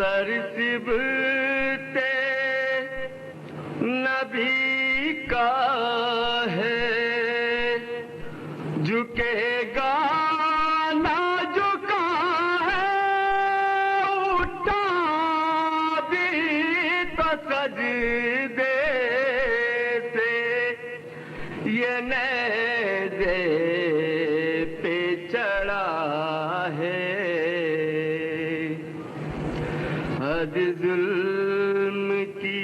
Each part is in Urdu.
سر سبتے نبی کا ہے، جھکے گا نہ جھکا ہے، اٹھا بھی تو سجدے سے، یہ نیزے پہ چڑھا ہے۔ حد ظلم کی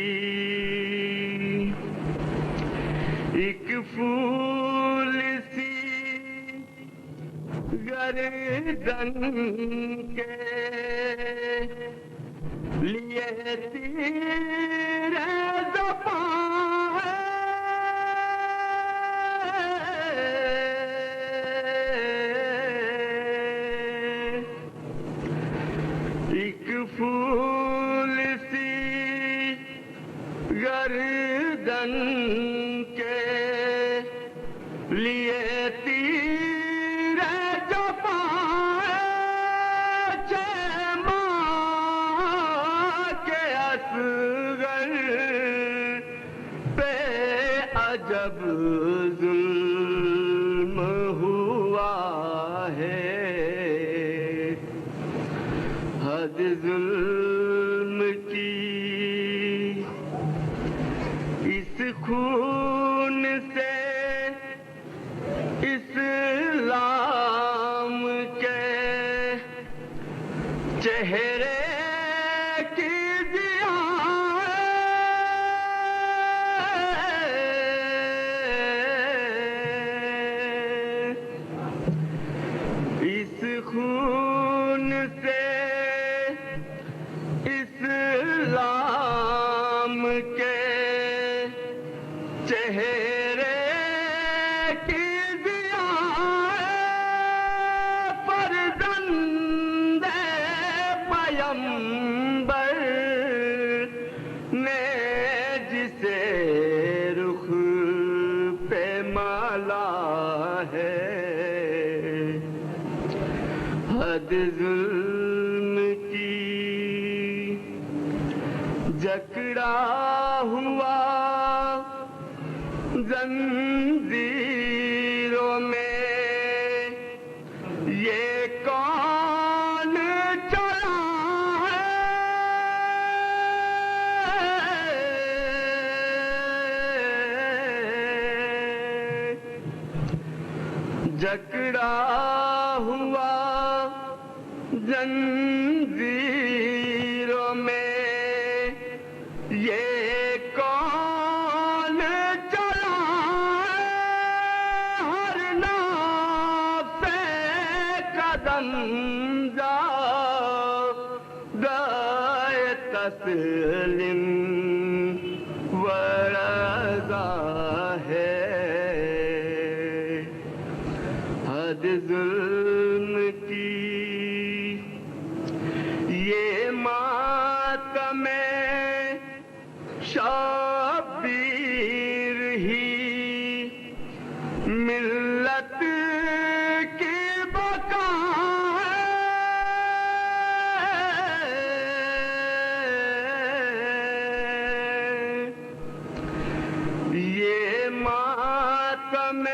ایک پھول سی گردن کے لیے تیر زبان ہے، ایک پھول سی گردن کے لیے تیر جفا ہے، چھ ماہ کے اصغر پہ عجب ظلم ہوا ہے۔ حد ظلم کی اس خون سے اسلام کے چہرے کی ضیا ہے، اس خون سے اسلام کے چہرے کی ضیا ہے، فرزند پیمبر نے جسے رخ پہ مالا ہے۔ حد ظلم کی جکڑا ہوا زنجیروں میں یہ کون چلا ہے، جکڑا ہوا زنجیروں میں یہ کون چلا ہے، ہر نفس قدم زادہ تسلیم ورضا ہے۔ حد ظلم کی یہ ماتم شبیر ہی ملت کی بقا ہے، یہ ماتم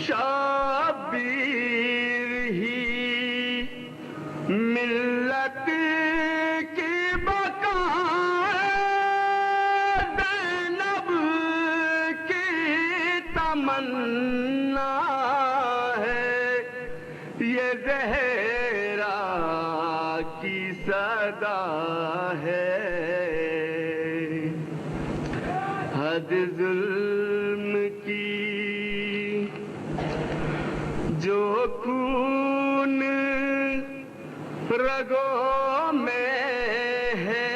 شبیر ہی ملت کی بقا ہے، زینب کی تمنا ہے، یہ زہرا کی صدا ہے۔ حد ظلم کی جو خون رگوں میں ہے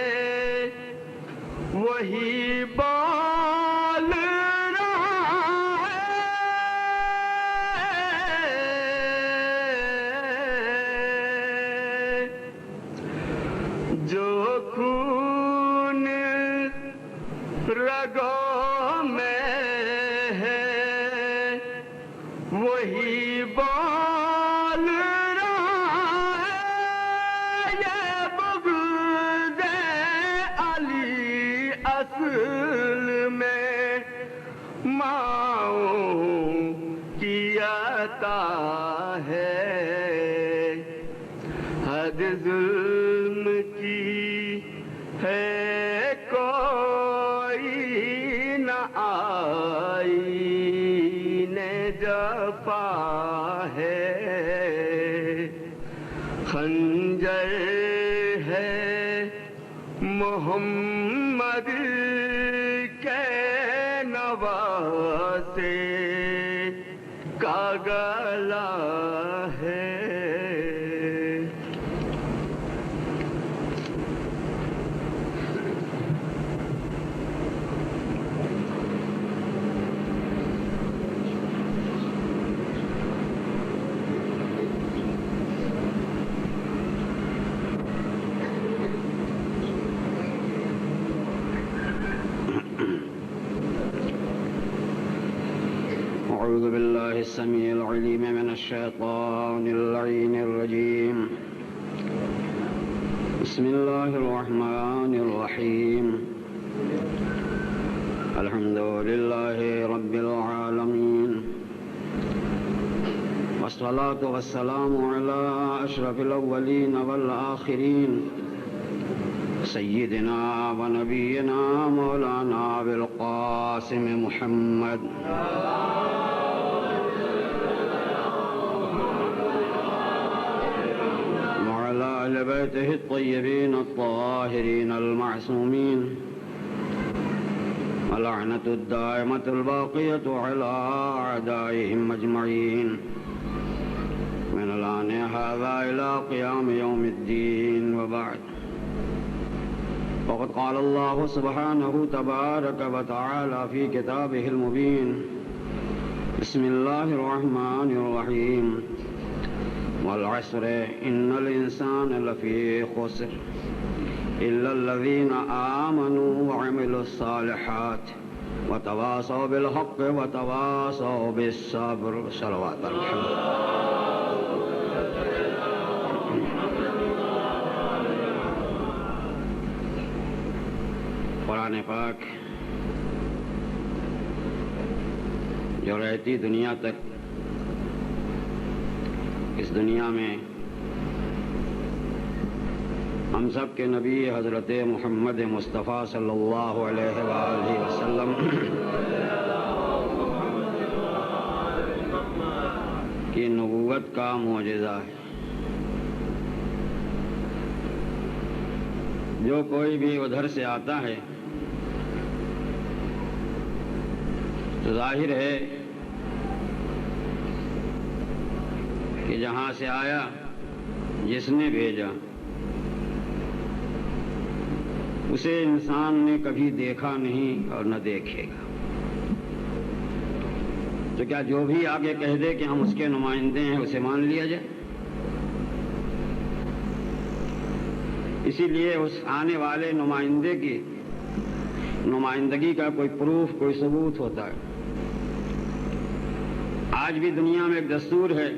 وہی بول رہا ہے، جو خون رگوں میں ہے وہی بول رہا ہے، یہ عطا ہے، حد ظلم کی ہے کوئی نہ، آئین جفا ہے، خنجر ہے محمد کے نواسے کا گلا ہے۔ أعوذ بالله السميع العليم من الشيطان اللعين الرجيم. بسم الله الرحمن الرحيم. الحمد لله رب العالمين، والصلاة والسلام على أشرف الأولين والآخرين، سيدنا ونبينا مولانا أبي القاسم محمد وعلى أهل بيته الطيبين الطاهرين المعصومين، ولعنة الدائمة الباقية على أعدائهم أجمعين من الآن هذا إلى قيام يوم الدين، وبعد. وقد قال الله سبحانه تبارك وتعالى في كتابه المبين: بسم الله الرحمن الرحيم، والعصر إن الإنسان لفي خسر إلا الذين آمنوا وعملوا الصالحات وتواصوا بالحق وتواصوا بالصبر. صلوات الحمد. قرآن پاک جو رہتی دنیا تک اس دنیا میں ہم سب کے نبی حضرت محمد مصطفیٰ صلی اللہ علیہ وآلہ وسلم کی نبوت کا معجزہ ہے. جو کوئی بھی ادھر سے آتا ہے تو ظاہر ہے کہ جہاں سے آیا جس نے بھیجا اسے انسان نے کبھی دیکھا نہیں اور نہ دیکھے گا. تو کیا جو بھی آگے کہہ دے کہ ہم اس کے نمائندے ہیں اسے مان لیا جائے؟ اسی لیے اس آنے والے نمائندے کی نمائندگی کا کوئی پروف، کوئی ثبوت ہوتا ہے. آج بھی دنیا میں ایک دستور ہے،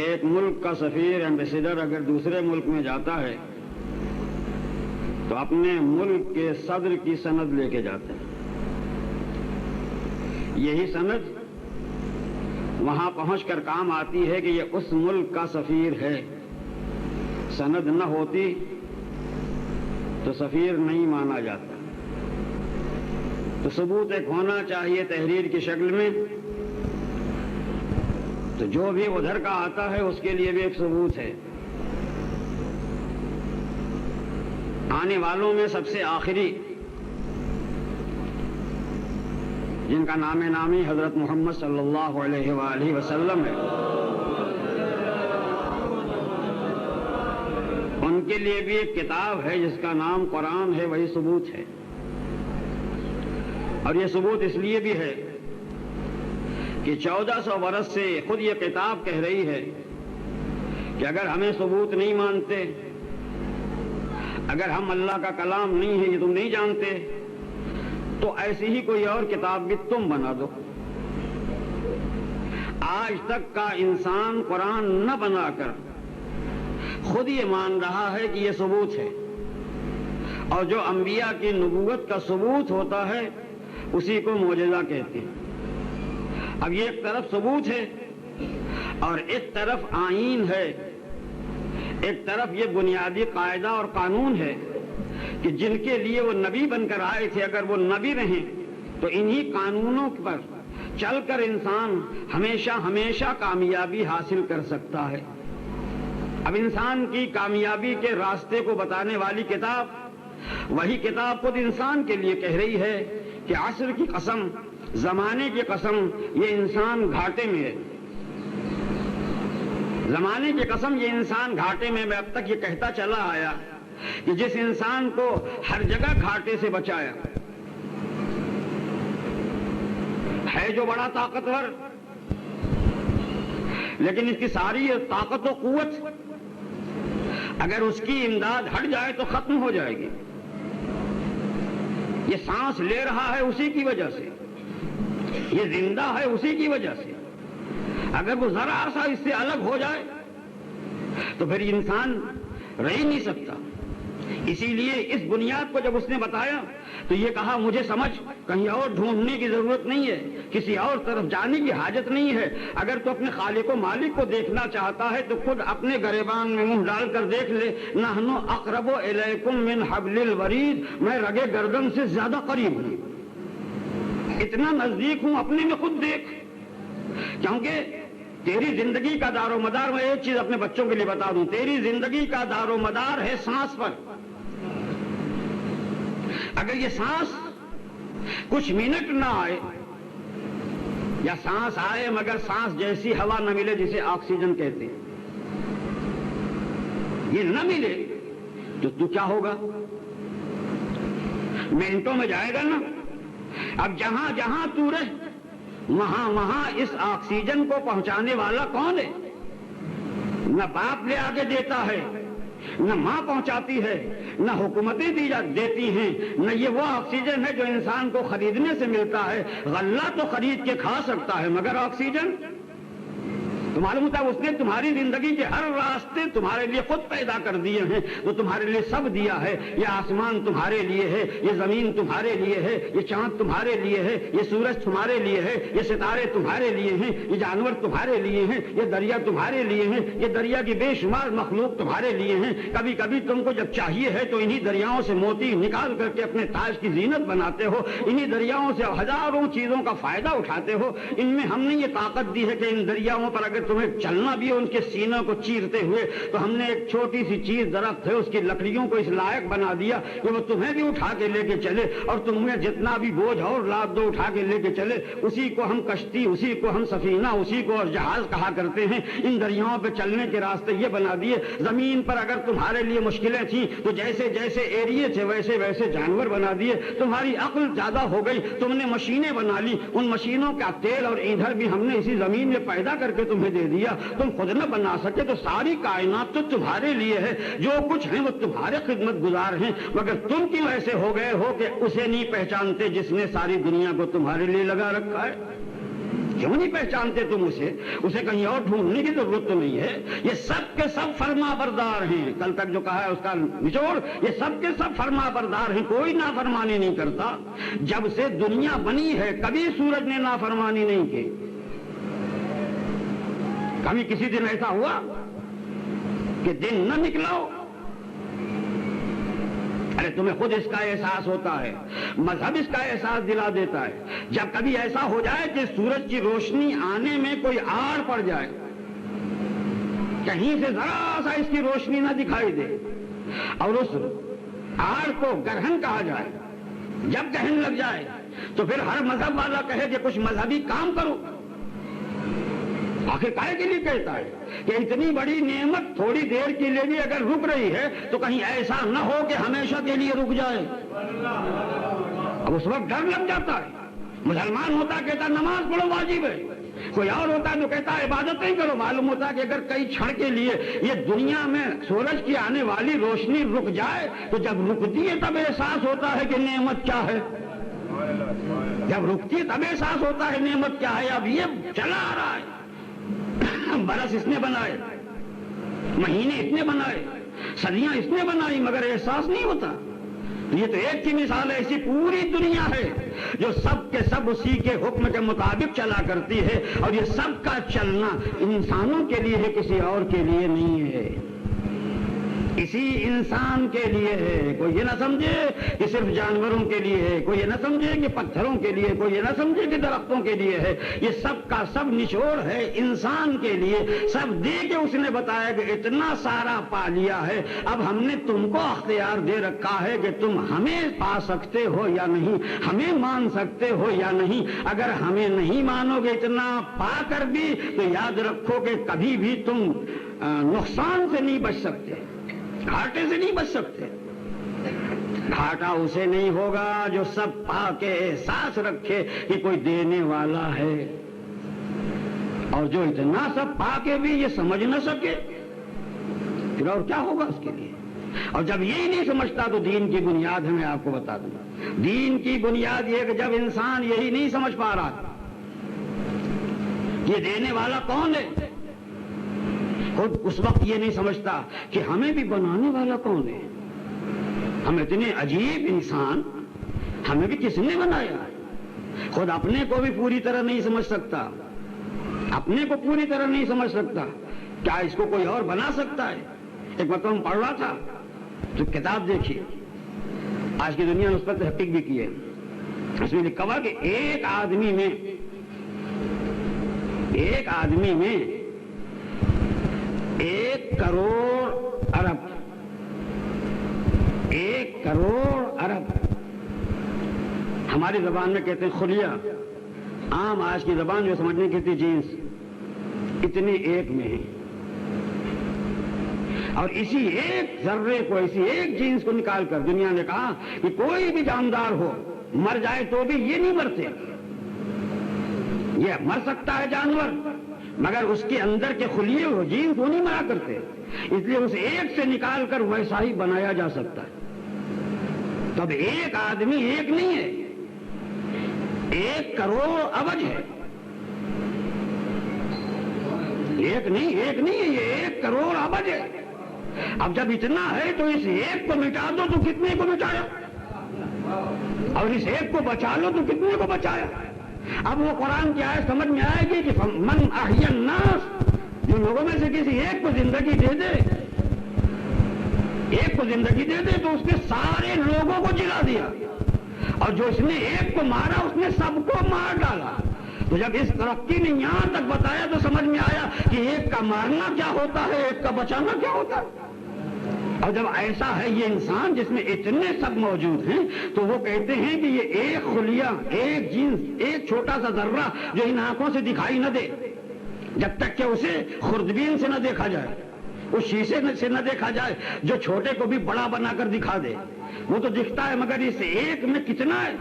ایک ملک کا سفیر، ایمبیسیڈر اگر دوسرے ملک میں جاتا ہے تو اپنے ملک کے صدر کی سند لے کے جاتا ہے. یہی سند وہاں پہنچ کر کام آتی ہے کہ یہ اس ملک کا سفیر ہے. سند نہ ہوتی تو سفیر نہیں مانا جاتا. تو ثبوت ایک ہونا چاہیے تحریر کی شکل میں. تو جو بھی ادھر کا آتا ہے اس کے لیے بھی ایک ثبوت ہے. آنے والوں میں سب سے آخری جن کا نام نامی حضرت محمد صلی اللہ علیہ وآلہ وسلم ہے، ان کے لیے بھی ایک کتاب ہے جس کا نام قرآن ہے، وہی ثبوت ہے. اور یہ ثبوت اس لیے بھی ہے کہ 1400 برس سے خود یہ کتاب کہہ رہی ہے کہ اگر ہمیں ثبوت نہیں مانتے، اگر ہم اللہ کا کلام نہیں ہے یہ تم نہیں جانتے، تو ایسی ہی کوئی اور کتاب بھی تم بنا دو. آج تک کا انسان قرآن نہ بنا کر خود یہ مان رہا ہے کہ یہ ثبوت ہے. اور جو انبیاء کی نبوت کا ثبوت ہوتا ہے اسی کو معجزہ کہتے ہیں. اب یہ ایک طرف ثبوت ہے اور ایک طرف آئین ہے، ایک طرف یہ بنیادی قاعدہ اور قانون ہے کہ جن کے لیے وہ نبی بن کر آئے تھے، اگر وہ نبی رہیں تو انہی قانونوں پر چل کر انسان ہمیشہ ہمیشہ کامیابی حاصل کر سکتا ہے۔ اب انسان کی کامیابی کے راستے کو بتانے والی کتاب، وہی کتاب خود انسان کے لیے کہہ رہی ہے کہ عصر کی قسم، زمانے کی قسم، یہ انسان گھاٹے میں ہے۔ زمانے کی قسم، یہ انسان گھاٹے میں اب تک یہ کہتا چلا آیا کہ جس انسان کو ہر جگہ گھاٹے سے بچایا ہے جو بڑا طاقتور، لیکن اس کی ساری طاقت و قوت اگر اس کی امداد ہٹ جائے تو ختم ہو جائے گی۔ یہ سانس لے رہا ہے اسی کی وجہ سے، یہ زندہ ہے اسی کی وجہ سے، اگر وہ ذرا سا اس سے الگ ہو جائے تو پھر انسان رہ ہی نہیں سکتا۔ اسی لیے اس بنیاد کو جب اس نے بتایا تو یہ کہا مجھے سمجھ، کہیں اور ڈھونڈنے کی ضرورت نہیں ہے، کسی اور طرف جانے کی حاجت نہیں ہے۔ اگر تو اپنے خالق و مالک کو دیکھنا چاہتا ہے تو خود اپنے گریبان میں منہ ڈال کر دیکھ لے، نحن اقرب الیکم من حبل الورید، میں رگے گردن سے زیادہ قریب ہوں، اتنا نزدیک ہوں، اپنے میں خود دیکھ۔ کیونکہ تیری زندگی کا دار و مدار، میں ایک چیز اپنے بچوں کے لیے بتا دوں، تیری زندگی کا دار و مدار ہے سانس پر۔ اگر یہ سانس کچھ منٹ نہ آئے، یا سانس آئے مگر سانس جیسی ہوا نہ ملے جسے آکسیجن کہتے ہیں، یہ نہ ملے تو کیا ہوگا؟ منٹوں میں جائے گا نا۔ اب جہاں جہاں تو رہ وہاں وہاں اس آکسیجن کو پہنچانے والا کون ہے؟ نہ باپ لے آگے دیتا ہے، نہ ماں پہنچاتی ہے، نہ حکومتیں دیتی ہیں، نہ یہ وہ آکسیجن ہے جو انسان کو خریدنے سے ملتا ہے۔ غلہ تو خرید کے کھا سکتا ہے مگر آکسیجن تو معلوم ہوتا ہے اس نے تمہاری زندگی کے ہر راستے تمہارے لیے خود پیدا کر دیے ہیں، تو تمہارے لیے سب دیا ہے۔ یہ آسمان تمہارے لیے ہے، یہ زمین تمہارے لیے ہے، یہ چاند تمہارے لیے ہے، یہ سورج تمہارے لیے ہے، یہ ستارے تمہارے لیے ہیں، یہ جانور تمہارے لیے ہیں، یہ دریا تمہارے لیے ہیں، یہ دریا کی بے شمار مخلوق تمہارے لیے ہیں۔ کبھی کبھی تم کو جب چاہیے ہے تو انہی دریاؤں سے موتی نکال کر کے اپنے تاج کی زینت بناتے ہو، انہی دریاؤں سے ہزاروں چیزوں کا فائدہ اٹھاتے ہو۔ ان میں ہم نے یہ طاقت دی ہے کہ ان دریاؤں پر اگر تمہیں چلنا بھی ہو ان کے سینوں کو چیرتے ہوئے، تو ہم نے ایک چھوٹی سی چیز درخت ہے اس کی لکڑیوں کو اس لائق بنا دیا کہ وہ تمہیں بھی اٹھا کے لے کے چلے، اور تمہیں جتنا بھی بوجھ اور لاد دو اٹھا کے لے کے چلے۔ اسی کو ہم کشتی، اسی کو ہم سفینہ، اسی کو جہاز کہا کرتے ہیں۔ ان دریاؤں پہ چلنے کے راستے یہ بنا دیے۔ زمین پر اگر تمہارے لیے مشکلیں تھیں تو جیسے جیسے ایریے تھے ویسے ویسے جانور بنا دیے۔ تمہاری عقل زیادہ ہو گئی، تم نے مشینیں بنا لی، ان مشینوں کا تیل اور ایندھن بھی ہم نے اسی زمین میں پیدا کر کے تمہیں دے دیا۔ تم خود نہ بنا سکے تو ساری کائنات تو تمہارے لیے ہے، جو کچھ ہے وہ تمہارے خدمت گزار ہیں، مگر تم کیوں ایسے ہو گئے ہو کہ اسے نہیں پہچانتے جس نے ساری دنیا کو تمہارے لیے لگا رکھا ہے؟ کیوں نہیں پہچانتے تم اسے کہیں اور ڈھونڈنے کی ضرورت تو نہیں ہے۔ یہ سب کے سب فرما بردار ہیں، کل تک جو کہا ہے اس کا نچوڑ، یہ سب کے سب فرما بردار ہیں، کوئی نافرمانی نہیں کرتا۔ جب سے دنیا بنی ہے کبھی سورج نے نافرمانی نہیں کی، کبھی کسی دن ایسا ہوا کہ دن نہ نکلا ہو؟ ارے تمہیں خود اس کا احساس ہوتا ہے، مذہب اس کا احساس دلا دیتا ہے۔ جب کبھی ایسا ہو جائے کہ سورج کی روشنی آنے میں کوئی آڑ پڑ جائے، کہیں سے ذرا سا اس کی روشنی نہ دکھائی دے، اور اس آڑ کو گرہن کہا جائے، جب گرہن لگ جائے تو پھر ہر مذہب والا کہے کہ کچھ مذہبی کام کرو۔ آخر کائے کے لیے کہتا ہے کہ اتنی بڑی نعمت تھوڑی دیر کے لیے بھی اگر رک رہی ہے تو کہیں ایسا نہ ہو کہ ہمیشہ کے لیے رک جائے۔ اب اس وقت ڈر لگ جاتا ہے۔ مسلمان ہوتا کہتا نماز پڑھو واجب ہے، کوئی اور ہوتا ہے تو کہتا عبادت نہیں کرو۔ معلوم ہوتا کہ اگر کئی چھڑ کے لیے یہ دنیا میں سورج کی آنے والی روشنی رک جائے تو جب رکتی ہے تب احساس ہوتا ہے کہ نعمت کیا ہے، جب رکتی ہے تب احساس ہوتا ہے نعمت کیا ہے۔ اب یہ چلا آ رہا ہے، برس اس نے بنائے، مہینے اس نے بنائے، صدیاں اس نے بنائی، مگر احساس نہیں ہوتا۔ یہ تو ایک کی مثال ہے، ایسی پوری دنیا ہے جو سب کے سب اسی کے حکم کے مطابق چلا کرتی ہے، اور یہ سب کا چلنا انسانوں کے لیے ہے، کسی اور کے لیے نہیں ہے، اسی انسان کے لیے ہے۔ کوئی یہ نہ سمجھے کہ صرف جانوروں کے لیے ہے، کوئی یہ نہ سمجھے کہ پتھروں کے لیے، کوئی یہ نہ سمجھے کہ درختوں کے لیے ہے، یہ سب کا سب نچوڑ ہے انسان کے لیے۔ سب دے کے اس نے بتایا کہ اتنا سارا پا لیا ہے، اب ہم نے تم کو اختیار دے رکھا ہے کہ تم ہمیں پا سکتے ہو یا نہیں، ہمیں مان سکتے ہو یا نہیں۔ اگر ہمیں نہیں مانو گے اتنا پا کر بھی، تو یاد رکھو کہ کبھی بھی تم نقصان سے نہیں بچ سکتے، گھاٹے سے نہیں بچ سکتے۔ گھاٹا اسے نہیں ہوگا جو سب پا کے احساس رکھے کہ کوئی دینے والا ہے، اور جو اتنا سب پا کے بھی یہ سمجھ نہ سکے، پھر اور کیا ہوگا اس کے لیے۔ اور جب یہی نہیں سمجھتا تو دین کی بنیاد ہے، میں آپ کو بتا دوں، دین کی بنیاد یہ کہ جب انسان یہی نہیں سمجھ پا رہا یہ دینے والا کون ہے، خود اس وقت یہ نہیں سمجھتا کہ ہمیں بھی بنانے والا کون ہے، ہم اتنے عجیب انسان، ہمیں بھی کس نے بنایا، خود اپنے کو بھی پوری طرح نہیں سمجھ سکتا، اپنے کو پوری طرح نہیں سمجھ سکتا، کیا اس کو کوئی اور بنا سکتا ہے۔ ایک مرتبہ پڑھ رہا تھا تو کتاب دیکھیے، آج کی دنیا نے اس پر تحقیق بھی کی ہے، اس میں لکھا ہوا کہ ایک آدمی میں 1 کروڑ ارب 1 کروڑ ارب ہماری زبان میں کہتے ہیں خلیہ، عام آج کی زبان جو سمجھنے کی تھی جینس، اتنے ایک میں ہیں، اور اسی ایک ذرے کو، اسی ایک جینس کو نکال کر دنیا نے کہا کہ کوئی بھی جاندار ہو مر جائے تو بھی یہ نہیں مرتے، یہ مر سکتا ہے جانور مگر اس کے اندر کے خلیے ہو جینس وہ نہیں مرا کرتے، اس لیے اس ایک سے نکال کر ویسا ہی بنایا جا سکتا ہے۔ تب ایک آدمی ایک نہیں ہے، 1 کروڑ ابج ہے، ایک نہیں ہے، یہ 1 کروڑ ابج ہے۔ اب جب اتنا ہے تو اس ایک کو مٹا دو تو کتنے کو مٹایا، اور اس ایک کو بچا لو تو کتنے کو بچایا۔ اب وہ قرآن کی آیت سمجھ میں آئے گی کہ من احیی الناس، جو لوگوں میں سے کسی ایک کو زندگی دے دے، ایک کو زندگی دے دے تو اس نے سارے لوگوں کو جلا دیا، اور جو اس نے ایک کو مارا اس نے سب کو مار ڈالا۔ تو جب اس ترقی نے یہاں تک بتایا تو سمجھ میں آیا کہ ایک کا مارنا کیا ہوتا ہے، ایک کا بچانا کیا ہوتا ہے۔ اور جب ایسا ہے یہ انسان جس میں اتنے سب موجود ہیں، تو وہ کہتے ہیں کہ یہ ایک خلیہ، ایک جنس، ایک چھوٹا سا ذرہ جو ان آنکھوں سے دکھائی نہ دے، جب تک کہ اسے خوردبین سے نہ دیکھا جائے، اس شیشے سے نہ دیکھا جائے جو چھوٹے کو بھی بڑا بنا کر دکھا دے، وہ تو دکھتا ہے مگر اس ایک میں کتنا ہے۔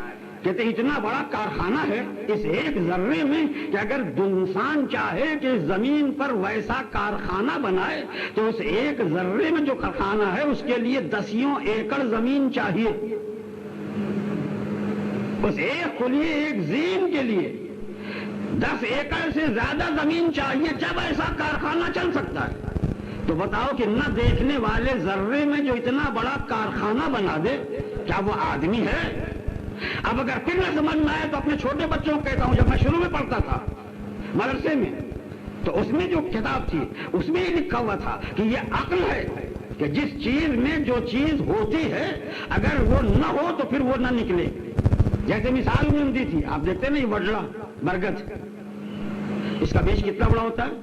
کہتے اتنا بڑا کارخانہ ہے اس ایک ذرے میں کہ اگر انسان چاہے کہ زمین پر ویسا کارخانہ بنائے تو اس ایک ذرے میں جو کارخانہ ہے اس کے لیے 10 ایکڑ زمین چاہیے، اس ایک خلیے ایک زین کے لیے 10 ایکڑ سے زیادہ زمین چاہیے، جب ایسا کارخانہ چل سکتا ہے۔ تو بتاؤ کہ نہ دیکھنے والے ذرے میں جو اتنا بڑا کارخانہ بنا دے، کیا وہ آدمی ہے؟ اب اگر پھر نہ سمجھ میں آئے تو اپنے چھوٹے بچوں کو کہتا ہوں، جب میں شروع میں پڑھتا تھا مدرسے میں تو اس میں جو کتاب تھی اس میں یہ لکھا ہوا تھا کہ یہ عقل ہے کہ جس چیز میں جو چیز ہوتی ہے اگر وہ نہ ہو تو پھر وہ نہ نکلے۔ جیسے مثال میں دی تھی، آپ دیکھتے نا یہ وڈلا برگد، اس کا بیج کتنا بڑا ہوتا ہے؟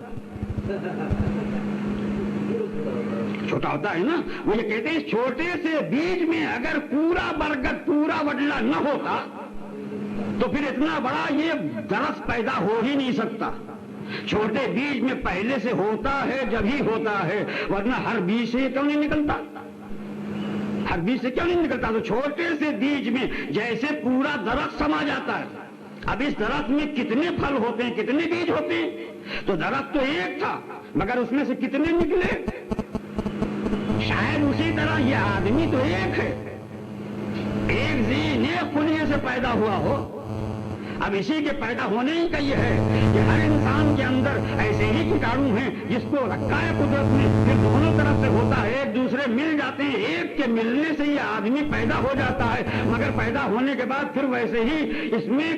چھوٹا ہوتا ہے نا۔ وہ یہ کہتے ہیں اس چھوٹے سے بیج میں اگر پورا برگد، پورا وڈلا نہ ہوتا تو پھر اتنا بڑا یہ درخت پیدا ہو ہی نہیں سکتا۔ چھوٹے بیج میں پہلے سے ہوتا ہے جب ہی ہوتا ہے، ورنہ ہر بیج سے کیوں نہیں نکلتا، ہر بیج سے کیوں نہیں نکلتا؟ تو چھوٹے سے بیج میں جیسے پورا درخت سما جاتا ہے۔ اب اس درخت میں کتنے پھل ہوتے ہیں، کتنے بیج ہوتے ہیں؟ تو درخت تو ایک تھا مگر اس میں سے کتنے نکلے؟ شاید اسی طرح یہ آدمی تو ایک ہے، ایک زین، ایک خلیے سے پیدا ہوا ہو، اب اسی کے پیدا ہونے ہی کا یہ ہے کہ ہر انسان کے اندر ایسے ہی کیٹاڑو ہیں جس کو رکھا ہے قدرت نے، پھر دونوں طرف سے ہوتا ہے، ایک دوسرے مل جاتے ہیں، ایک کے ملنے سے یہ آدمی پیدا ہو جاتا ہے، مگر پیدا ہونے کے بعد پھر ویسے ہی اس میں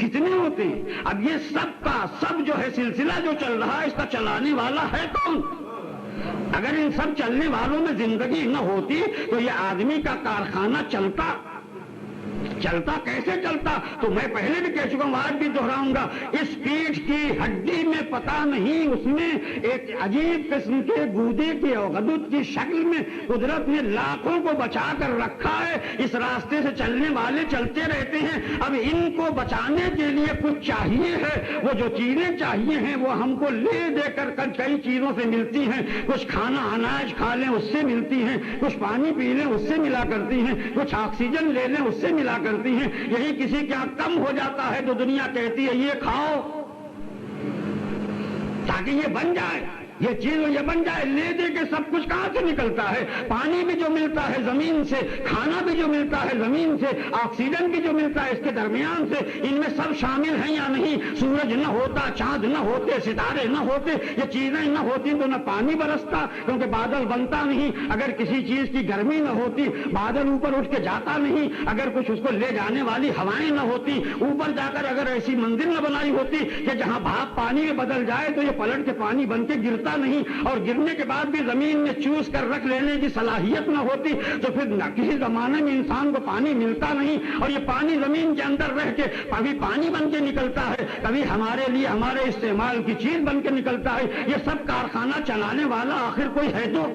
کتنے ہوتے ہیں؟ اب یہ سب کا سب جو ہے سلسلہ جو چل رہا ہے، اس کا چلانے والا ہے کون؟ اگر ان سب چلنے والوں میں زندگی نہ ہوتی تو یہ آدمی کا کارخانہ چلتا کیسے چلتا؟ تو میں پہلے بھی کہہ چکا ہوں، آج بھی دہراؤں گا، اس پیٹھ کی ہڈی میں پتہ نہیں اس میں ایک عجیب قسم کے گودے کی اور غدود کی شکل میں قدرت نے لاکھوں کو بچا کر رکھا ہے۔ اس راستے سے چلنے والے چلتے رہتے ہیں، اب ان کو بچانے کے لیے کچھ چاہیے ہے، وہ جو چیزیں چاہیے ہیں وہ ہم کو لے دے کر کئی چیزوں سے ملتی ہیں، کچھ کھانا اناج کھا لیں اس سے ملتی ہیں، کچھ پانی پی لیں اس سے ملا کرتی ہیں، کچھ آکسیجن لے لیں اس سے ملا کرتی ہیں۔ یہی کسی کا کم ہو جاتا ہے تو دنیا کہتی ہے یہ کھاؤ تاکہ یہ بن جائے، یہ چیز یہ بن جائے، لے دے کے سب کچھ کہاں سے نکلتا ہے؟ پانی بھی جو ملتا ہے زمین سے، کھانا بھی جو ملتا ہے زمین سے، آکسیجن بھی جو ملتا ہے اس کے درمیان سے، ان میں سب شامل ہیں یا نہیں؟ سورج نہ ہوتا، چاند نہ ہوتے، ستارے نہ ہوتے، یہ چیزیں نہ ہوتی تو نہ پانی برستا، کیونکہ بادل بنتا نہیں، اگر کسی چیز کی گرمی نہ ہوتی بادل اوپر اٹھ کے جاتا نہیں، اگر کچھ اس کو لے جانے والی ہوائیں نہ ہوتی، اوپر جا کر اگر ایسی منزل نہ بنائی ہوتی کہ جہاں بھاپ پانی میں بدل جائے تو یہ پلٹ کے پانی بن کے گرتا نہیں، اور گرنے کے بعد بھی زمین میں چوس کر رکھ لینے کی صلاحیت نہ ہوتی تو پھر نہ کسی زمانے میں انسان کو پانی ملتا نہیں، اور یہ پانی زمین کے اندر رہ کے کبھی پانی بن کے نکلتا ہے، کبھی ہمارے لیے ہمارے استعمال کی چیز بن کے نکلتا ہے۔ یہ سب کارخانہ چلانے والا آخر کوئی ہے تو؟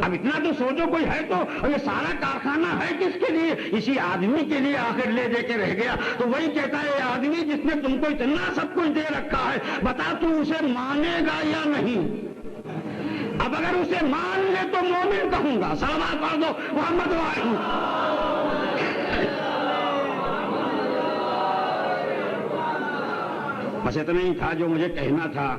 اب اتنا تو سوچو کوئی ہے تو، اور یہ سارا کارخانہ ہے کس کے لیے؟ اسی آدمی کے لیے آخر لے دے کے رہ گیا۔ تو وہی کہتا ہے یہ آدمی جس نے تم کو اتنا سب کچھ دے رکھا ہے، بتا تو اسے مانے گا یا نہیں؟ اب اگر اسے مان لے تو مومن کہوں گا، سلامات پڑھ دو محمد وعلیہ۔ بس اتنا ہی تھا جو مجھے کہنا تھا۔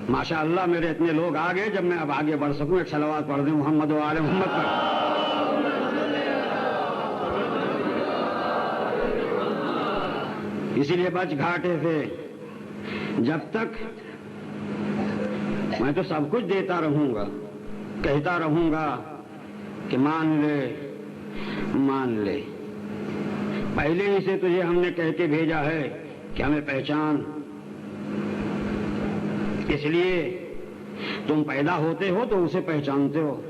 ماشاء اللہ میرے اتنے لوگ آ گئے، جب میں اب آگے بڑھ سکوں ایک صلوات پڑھ دیں محمد وعلی محمد پر۔ اسی لیے بچ گھاٹے سے جب تک میں تو سب کچھ دیتا رہوں گا، کہتا رہوں گا کہ مان لے مان لے، پہلے ہی سے تجھے ہم نے کہہ کے بھیجا ہے کہ ہمیں پہچان، اس لیے تم پیدا ہوتے ہو تو اسے پہچانتے ہو۔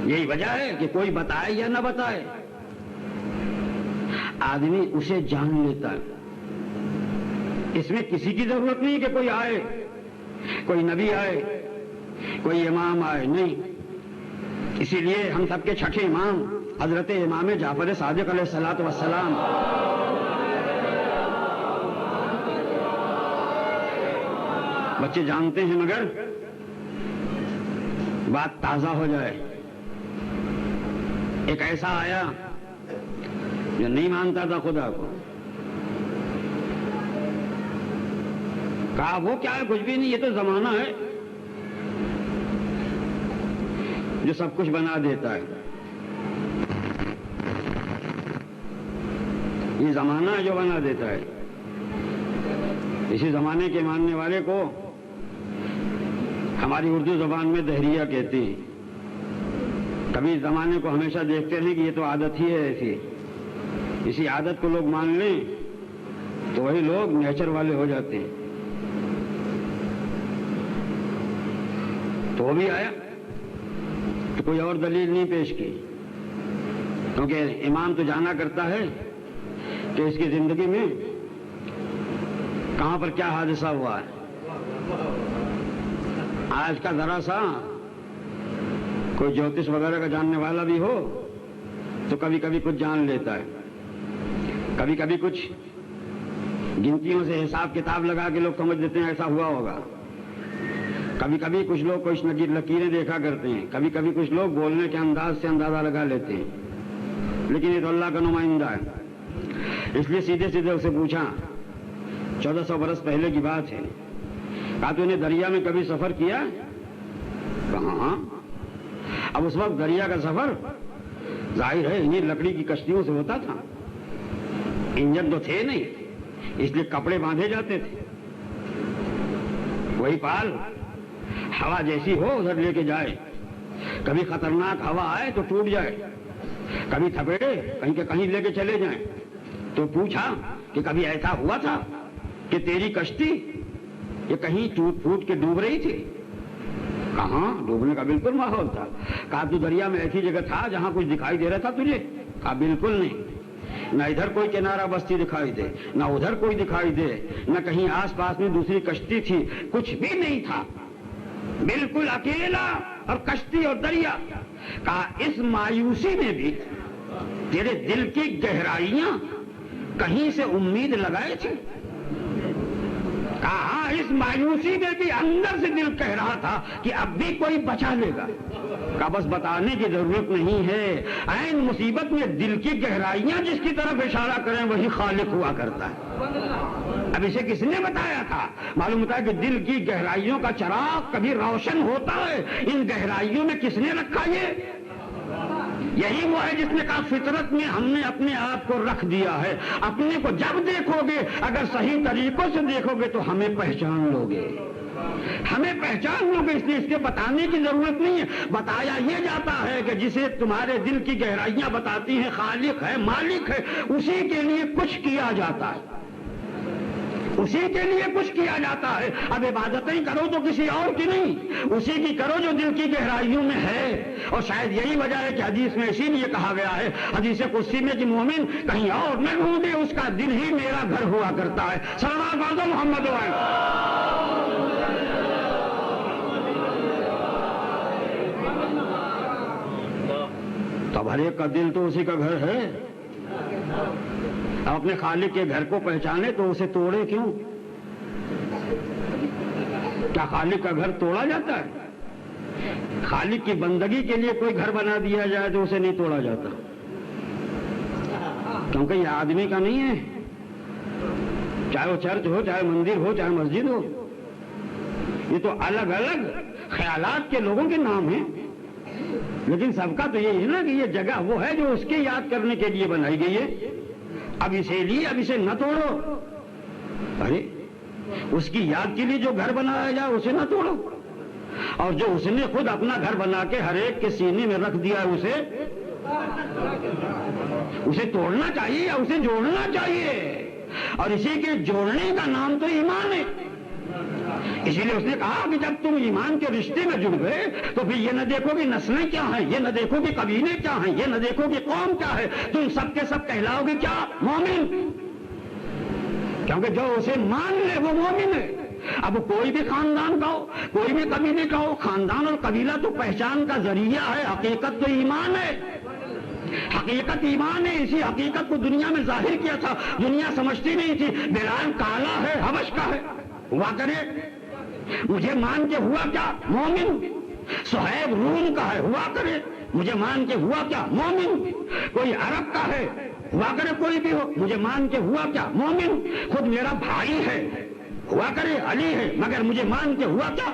یہی وجہ ہے کہ کوئی بتائے یا نہ بتائے آدمی اسے جان لیتا ہے۔ اس میں کسی کی ضرورت نہیں کہ کوئی آئے، کوئی نبی آئے، کوئی امام آئے، نہیں۔ اسی لیے ہم سب کے چھٹے امام حضرت امام جعفر صادق علیہ الصلوۃ والسلام بچے جانتے ہیں، مگر بات تازہ ہو جائے۔ ایک ایسا آیا جو نہیں مانتا تھا خدا کو، کہا وہ کیا ہے، کچھ بھی نہیں، یہ تو زمانہ ہے جو سب کچھ بنا دیتا ہے، یہ زمانہ ہے جو بنا دیتا ہے۔ اسی زمانے کے ماننے والے کو ہماری اردو زبان میں دہریہ کہتے ہیں۔ کبھی زمانے کو ہمیشہ دیکھتے ہیں کہ یہ تو عادت ہی ہے ایسی، اسی عادت کو لوگ مان لیں تو وہی لوگ نیچر والے ہو جاتے ہیں۔ تو وہ بھی آیا تو کوئی اور دلیل نہیں پیش کی، کیونکہ امام تو جانا کرتا ہے کہ اس کی زندگی میں کہاں پر کیا حادثہ ہوا ہے۔ آج کا ذرا سا کوئی جوتش وغیرہ کا جاننے والا بھی ہو تو کبھی کبھی کچھ جان لیتا ہے، کبھی کبھی کچھ گنتیوں سے حساب کتاب لگا کے لوگ سمجھ لیتے ہیں ایسا ہوا ہوگا، کبھی کبھی کچھ لوگ کچھ لکیریں دیکھا کرتے ہیں، کبھی کبھی کچھ لوگ بولنے کے انداز سے اندازہ لگا لیتے ہیں، لیکن یہ تو اللہ کا نمائندہ ہے۔ اس لیے سیدھے سیدھے اسے پوچھا، 1400 برس پہلے کی بات ہے، کہا تو نے دریا میں کبھی سفر کیا؟ کہا ہاں۔ اب اس وقت دریا کا سفر ظاہر ہے انہیں لکڑی کی کشتیوں سے ہوتا تھا، انجن تو تھے نہیں، اس لیے کپڑے باندھے جاتے تھے، وہی پال ہوا جیسی ہو ادھر لے کے جائے، کبھی خطرناک ہوا آئے تو ٹوٹ جائے، کبھی تھپیڑے کہیں کہ کہیں لے کے چلے جائیں۔ تو پوچھا کہ کبھی ایسا ہوا تھا کہ تیری کشتی یہ کہیں ٹوٹ پھوٹ کے ڈوب رہی تھی؟ کہاں، ڈوبنے کا بالکل ماحول تھا۔ کہا تو دریا میں ایسی جگہ تھا جہاں کچھ دکھائی دے رہا تھا تجھے؟ کہا بالکل نہیں، نہ ادھر کوئی کنارہ بستی دکھائی دے، نہ ادھر کوئی دکھائی دے، نہ کہیں آس پاس میں دوسری کشتی تھی، کچھ بھی نہیں تھا، بالکل اکیلا اور کشتی اور دریا۔ کہا اس مایوسی میں بھی تیرے دل کی گہرائیاں کہیں سے امید لگائے تھے؟ کہا اس مایوسی میں بھی اندر سے دل کہہ رہا تھا کہ اب بھی کوئی بچا لے گا۔ کہا بس بتانے کی ضرورت نہیں ہے، عین مصیبت میں دل کی گہرائیاں جس کی طرف اشارہ کریں وہی خالق ہوا کرتا ہے۔ اب اسے کس نے بتایا تھا؟ معلوم ہوتا ہے کہ دل کی گہرائیوں کا چراغ کبھی روشن ہوتا ہے، ان گہرائیوں میں کس نے رکھا؟ یہی وہ ہے جس نے کہا فطرت میں ہم نے اپنے آپ کو رکھ دیا ہے، اپنے کو جب دیکھو گے اگر صحیح طریقوں سے دیکھو گے تو ہمیں پہچان لو گے، ہمیں پہچان لو گے، اس لیے اس کے بتانے کی ضرورت نہیں ہے۔ بتایا یہ جاتا ہے کہ جسے تمہارے دل کی گہرائیاں بتاتی ہیں خالق ہے، مالک ہے، اسی کے لیے کچھ کیا جاتا ہے، اسی کے لیے کچھ کیا جاتا ہے۔ اب عبادتیں کرو تو کسی اور کی نہیں، اسی کی کرو جو دل کی گہرائیوں میں ہے۔ اور شاید یہی وجہ ہے کہ حدیث میں اسی لیے کہا گیا ہے، حدیث قدسی میں کہ مومن کہیں اور نہ ڈھونڈے، اس کا دل ہی میرا گھر ہوا کرتا ہے۔ صلوات پڑھو محمد تو ہر ایک کا دل تو اسی کا گھر ہے۔ اب اپنے خالق کے گھر کو پہچانے تو اسے توڑے کیوں؟ کیا خالق کا گھر توڑا جاتا ہے؟ خالق کی بندگی کے لیے کوئی گھر بنا دیا جائے تو اسے نہیں توڑا جاتا، کیونکہ یہ آدمی کا نہیں ہے، چاہے وہ چرچ ہو، چاہے مندر ہو، چاہے مسجد ہو، یہ تو الگ الگ خیالات کے لوگوں کے نام ہیں، لیکن سب کا تو یہی ہے نا کہ یہ جگہ وہ ہے جو اس کے یاد کرنے کے لیے بنائی گئی ہے۔ اب اسے نہ توڑو، ارے اس کی یاد کے لیے جو گھر بنایا جائے اسے نہ توڑو، اور جو اس نے خود اپنا گھر بنا کے ہر ایک کے سینے میں رکھ دیا اسے توڑنا چاہیے یا اسے جوڑنا چاہیے؟ اور اسی کے جوڑنے کا نام تو ایمان ہے۔ اسی لیے اس نے کہا کہ جب تم ایمان کے رشتے میں جڑ گئے تو پھر یہ نہ دیکھو کہ نسلیں کیا ہیں، یہ نہ دیکھو کہ قبیلے کیا ہیں، یہ نہ دیکھو کہ قوم کیا ہے، تم سب کے سب کہلاؤ گے کیا؟ مومن، کیونکہ جو اسے مان لے وہ مومن ہے۔ اب کوئی بھی خاندان کا ہو، کوئی بھی قبیلے کا ہو، خاندان اور قبیلہ تو پہچان کا ذریعہ ہے، حقیقت تو ایمان ہے، حقیقت ایمان ہے۔ اسی حقیقت کو دنیا میں ظاہر کیا تھا، دنیا سمجھتی نہیں تھی۔ بلال کالا ہے، حبش کا ہے، ہوا کرے، مجھے مان کے ہوا کیا؟ مومن۔ صہیب روم کا ہے، ہوا کرے، مجھے مان کے ہوا کیا؟ مومن۔ کوئی عرب کا ہے، ہوا کرے، کوئی بھی ہو، مجھے مان کے ہوا کیا؟ مومن۔ خود میرا بھائی ہے، ہوا کرے، علی ہے، مگر مجھے مان کے ہوا کیا؟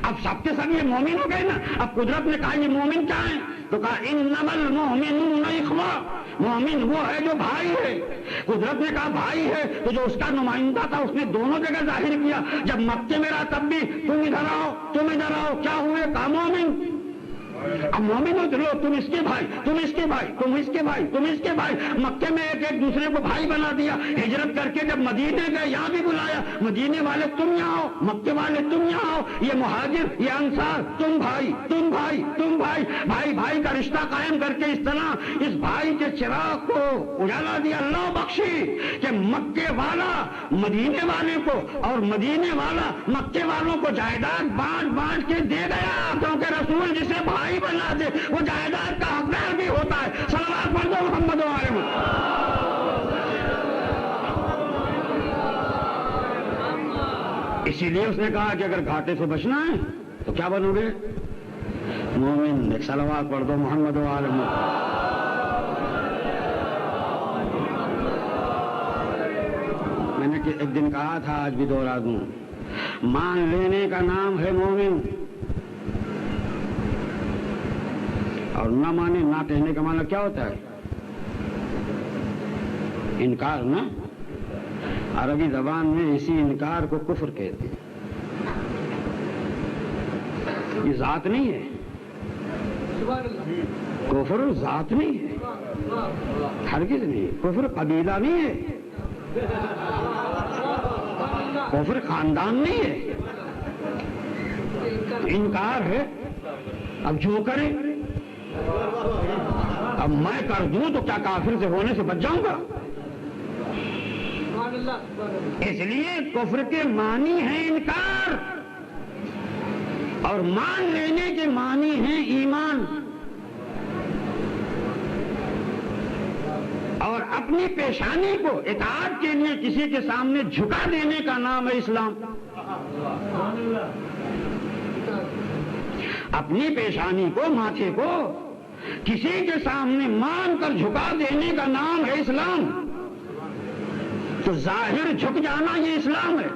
اب سب کے سب یہ مومن ہو گئے نا۔ اب قدرت نے کہا یہ مومن کیا ہے؟ تو کہا انما المؤمنون اخوہ، مومن وہ ہے جو بھائی ہے۔ قدرت نے کہا بھائی ہے تو جو اس کا نمائندہ تھا اس نے دونوں جگہ ظاہر کیا۔ جب مکے میں رہا تب بھی تم ادھر آؤ، تم ادھر آؤ، کیا ہوئے؟ کہا مومن۔ اب مومن ہو تو لو تم اس کے بھائی، تم اس کے بھائی، تم اس کے بھائی، تم اس کے بھائی۔ مکے میں ایک دوسرے کو بھائی بنا دیا۔ ہجرت کر کے جب مدینے گئے یہاں بھی بلایا، مدینے والے تم یہاں آؤ، مکے والے تم یہاں آؤ، یہ مہاجر، یہ انصار، تم بھائی، تم بھائی، تم بھائی، بھائی بھائی کا رشتہ قائم کر کے اس طرح اس بھائی کے چراغ کو اجالا دیا۔ اللہ بخشی کہ مکے والا مدینے والے کو اور مدینے والا مکے والوں کو جائیداد بانٹ بانٹ کے دے گیا، کیونکہ رسول جسے بھائی بنا دے وہ جائیداد کا حقدار بھی ہوتا ہے۔ صلوات پڑھو محمد وعلیہ وسلم۔ اسی لیے اس نے کہا کہ اگر گھاٹے سے بچنا ہے تو کیا بنو گے؟ مومن۔ ایک صلوات پڑھ دو محمد وعلیہ وسلم۔ میں نے ایک دن کہا تھا، آج بھی دوہرا دوں، مان لینے کا نام ہے مومن، اور نہ مانے، نہ کہنے کا معنی کیا ہوتا ہے؟ انکار نا. عربی زبان میں اسی انکار کو کفر کہتے ہیں. یہ ذات نہیں ہے. کفر ذات نہیں ہے، ہرگز نہیں. کفر قبیلہ نہیں ہے، کفر خاندان نہیں ہے. انکار ہے. اب جو کرے، اب میں کر دوں تو کیا کافر سے ہونے سے بچ جاؤں گا؟ اس لیے کفر کے معنی ہیں انکار، اور مان لینے کے معنی ہیں ایمان. اور اپنی پیشانی کو اطاعت کے لیے کسی کے سامنے جھکا دینے کا نام ہے اسلام. اپنی پیشانی کو، ماتھے کو کسی کے سامنے مان کر جھکا دینے کا نام ہے اسلام. تو ظاہر جھک جانا یہ اسلام ہے،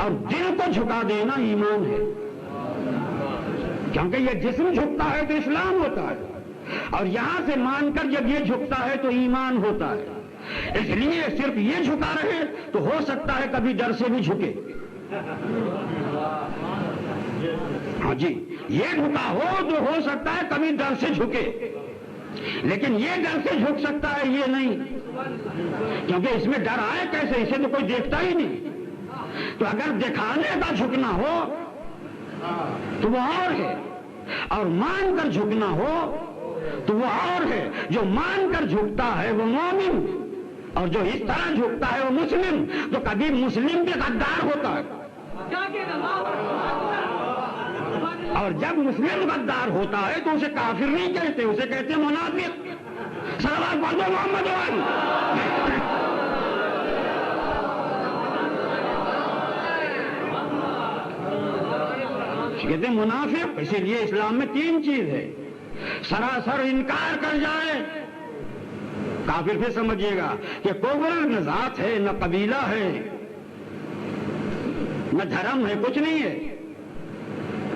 اور دل کو جھکا دینا ایمان ہے. کیونکہ یہ جسم جھکتا ہے تو اسلام ہوتا ہے، اور یہاں سے مان کر جب یہ جھکتا ہے تو ایمان ہوتا ہے. اس لیے صرف یہ جھکا رہے تو ہو سکتا ہے کبھی ڈر سے بھی جھکے. ہاں جی، یہ جھکا ہو تو ہو سکتا ہے کبھی ڈر سے جھکے، لیکن یہ ڈر سے جھک سکتا ہے یہ نہیں، کیونکہ اس میں ڈر آئے کیسے؟ اسے تو کوئی دیکھتا ہی نہیں. تو اگر دکھانے کا جھکنا ہو تو وہ اور ہے، اور مان کر جھکنا ہو تو وہ اور ہے. جو مان کر جھکتا ہے وہ مومن، اور جو اس طرح جھکتا ہے وہ مسلم. تو کبھی مسلم بھی غدار ہوتا ہے، اور جب مسلم غدار ہوتا ہے تو اسے کافر نہیں کہتے، اسے کہتے ہیں منافق. صلوات پڑھو محمد کہتے ہیں منافق. اسی لیے اسلام میں 3 چیز ہے. سراسر انکار کر جائے کافر. پھر سمجھیے گا کہ کفر نہ ذات ہے، نہ قبیلہ ہے، نہ دھرم ہے، کچھ نہیں ہے.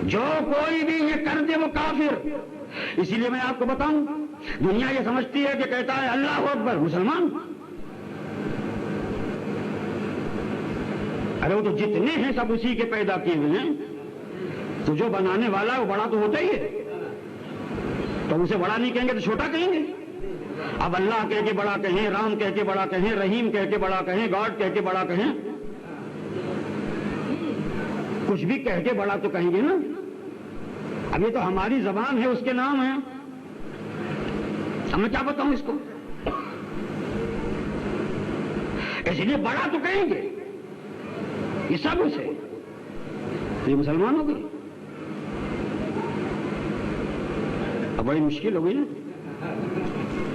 جو کوئی بھی یہ کر دے وہ کافر. اسی لیے میں آپ کو بتاؤں، دنیا یہ سمجھتی ہے کہ کہتا ہے اللہ اکبر مسلمان. ارے وہ تو جتنے ہیں سب اسی کے پیدا کیے ہوئے ہیں. تو جو بنانے والا ہے وہ بڑا تو ہوتا ہی ہے، تو اسے بڑا نہیں کہیں گے تو چھوٹا کہیں گے. اب اللہ کہہ کے بڑا کہیں، رام کہہ کے بڑا کہیں، رحیم کہہ کے بڑا کہیں، گاڈ کہہ کے بڑا کہیں، کچھ بھی کہہ کے بڑا تو کہیں گے نا. اب یہ تو ہماری زبان ہے، اس کے نام ہے. اب میں کیا بتاؤں اس کو؟ اس لیے بڑا تو کہیں گے. یہ سب اسے، یہ مسلمان ہو گئے. اب بڑی مشکل ہو گئی نا.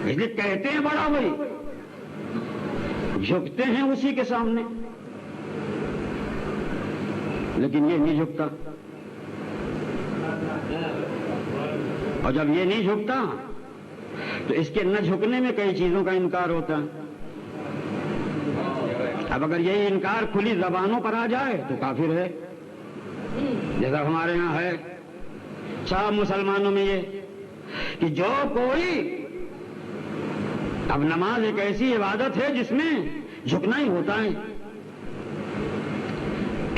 اس لیے کہتے ہیں بڑا بھائی، جھکتے ہیں اسی کے سامنے، لیکن یہ نہیں جھکتا. اور جب یہ نہیں جھکتا تو اس کے نہ جھکنے میں کئی چیزوں کا انکار ہوتا ہے. اب اگر یہی انکار کھلی زبانوں پر آ جائے تو کافر ہے. جیسا ہمارے ہاں ہے سب مسلمانوں میں یہ کہ جو کوئی، اب نماز ایک ایسی عبادت ہے جس میں جھکنا ہی ہوتا ہے.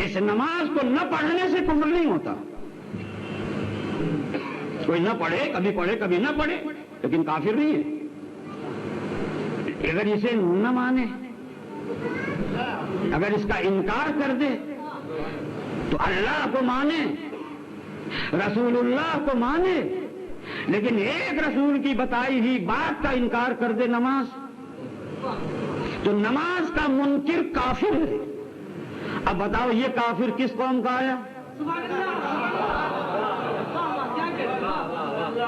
اس نماز کو نہ پڑھنے سے کفر نہیں ہوتا. کوئی نہ پڑھے، کبھی نہ پڑھے، لیکن کافر نہیں ہے. اگر اسے نہ مانے، اگر اس کا انکار کر دے تو اللہ کو مانے، رسول اللہ کو مانے، لیکن ایک رسول کی بتائی ہوئی بات کا انکار کر دے نماز، تو نماز کا منکر کافر ہے. اب بتاؤ یہ کافر کس قوم کا آیا؟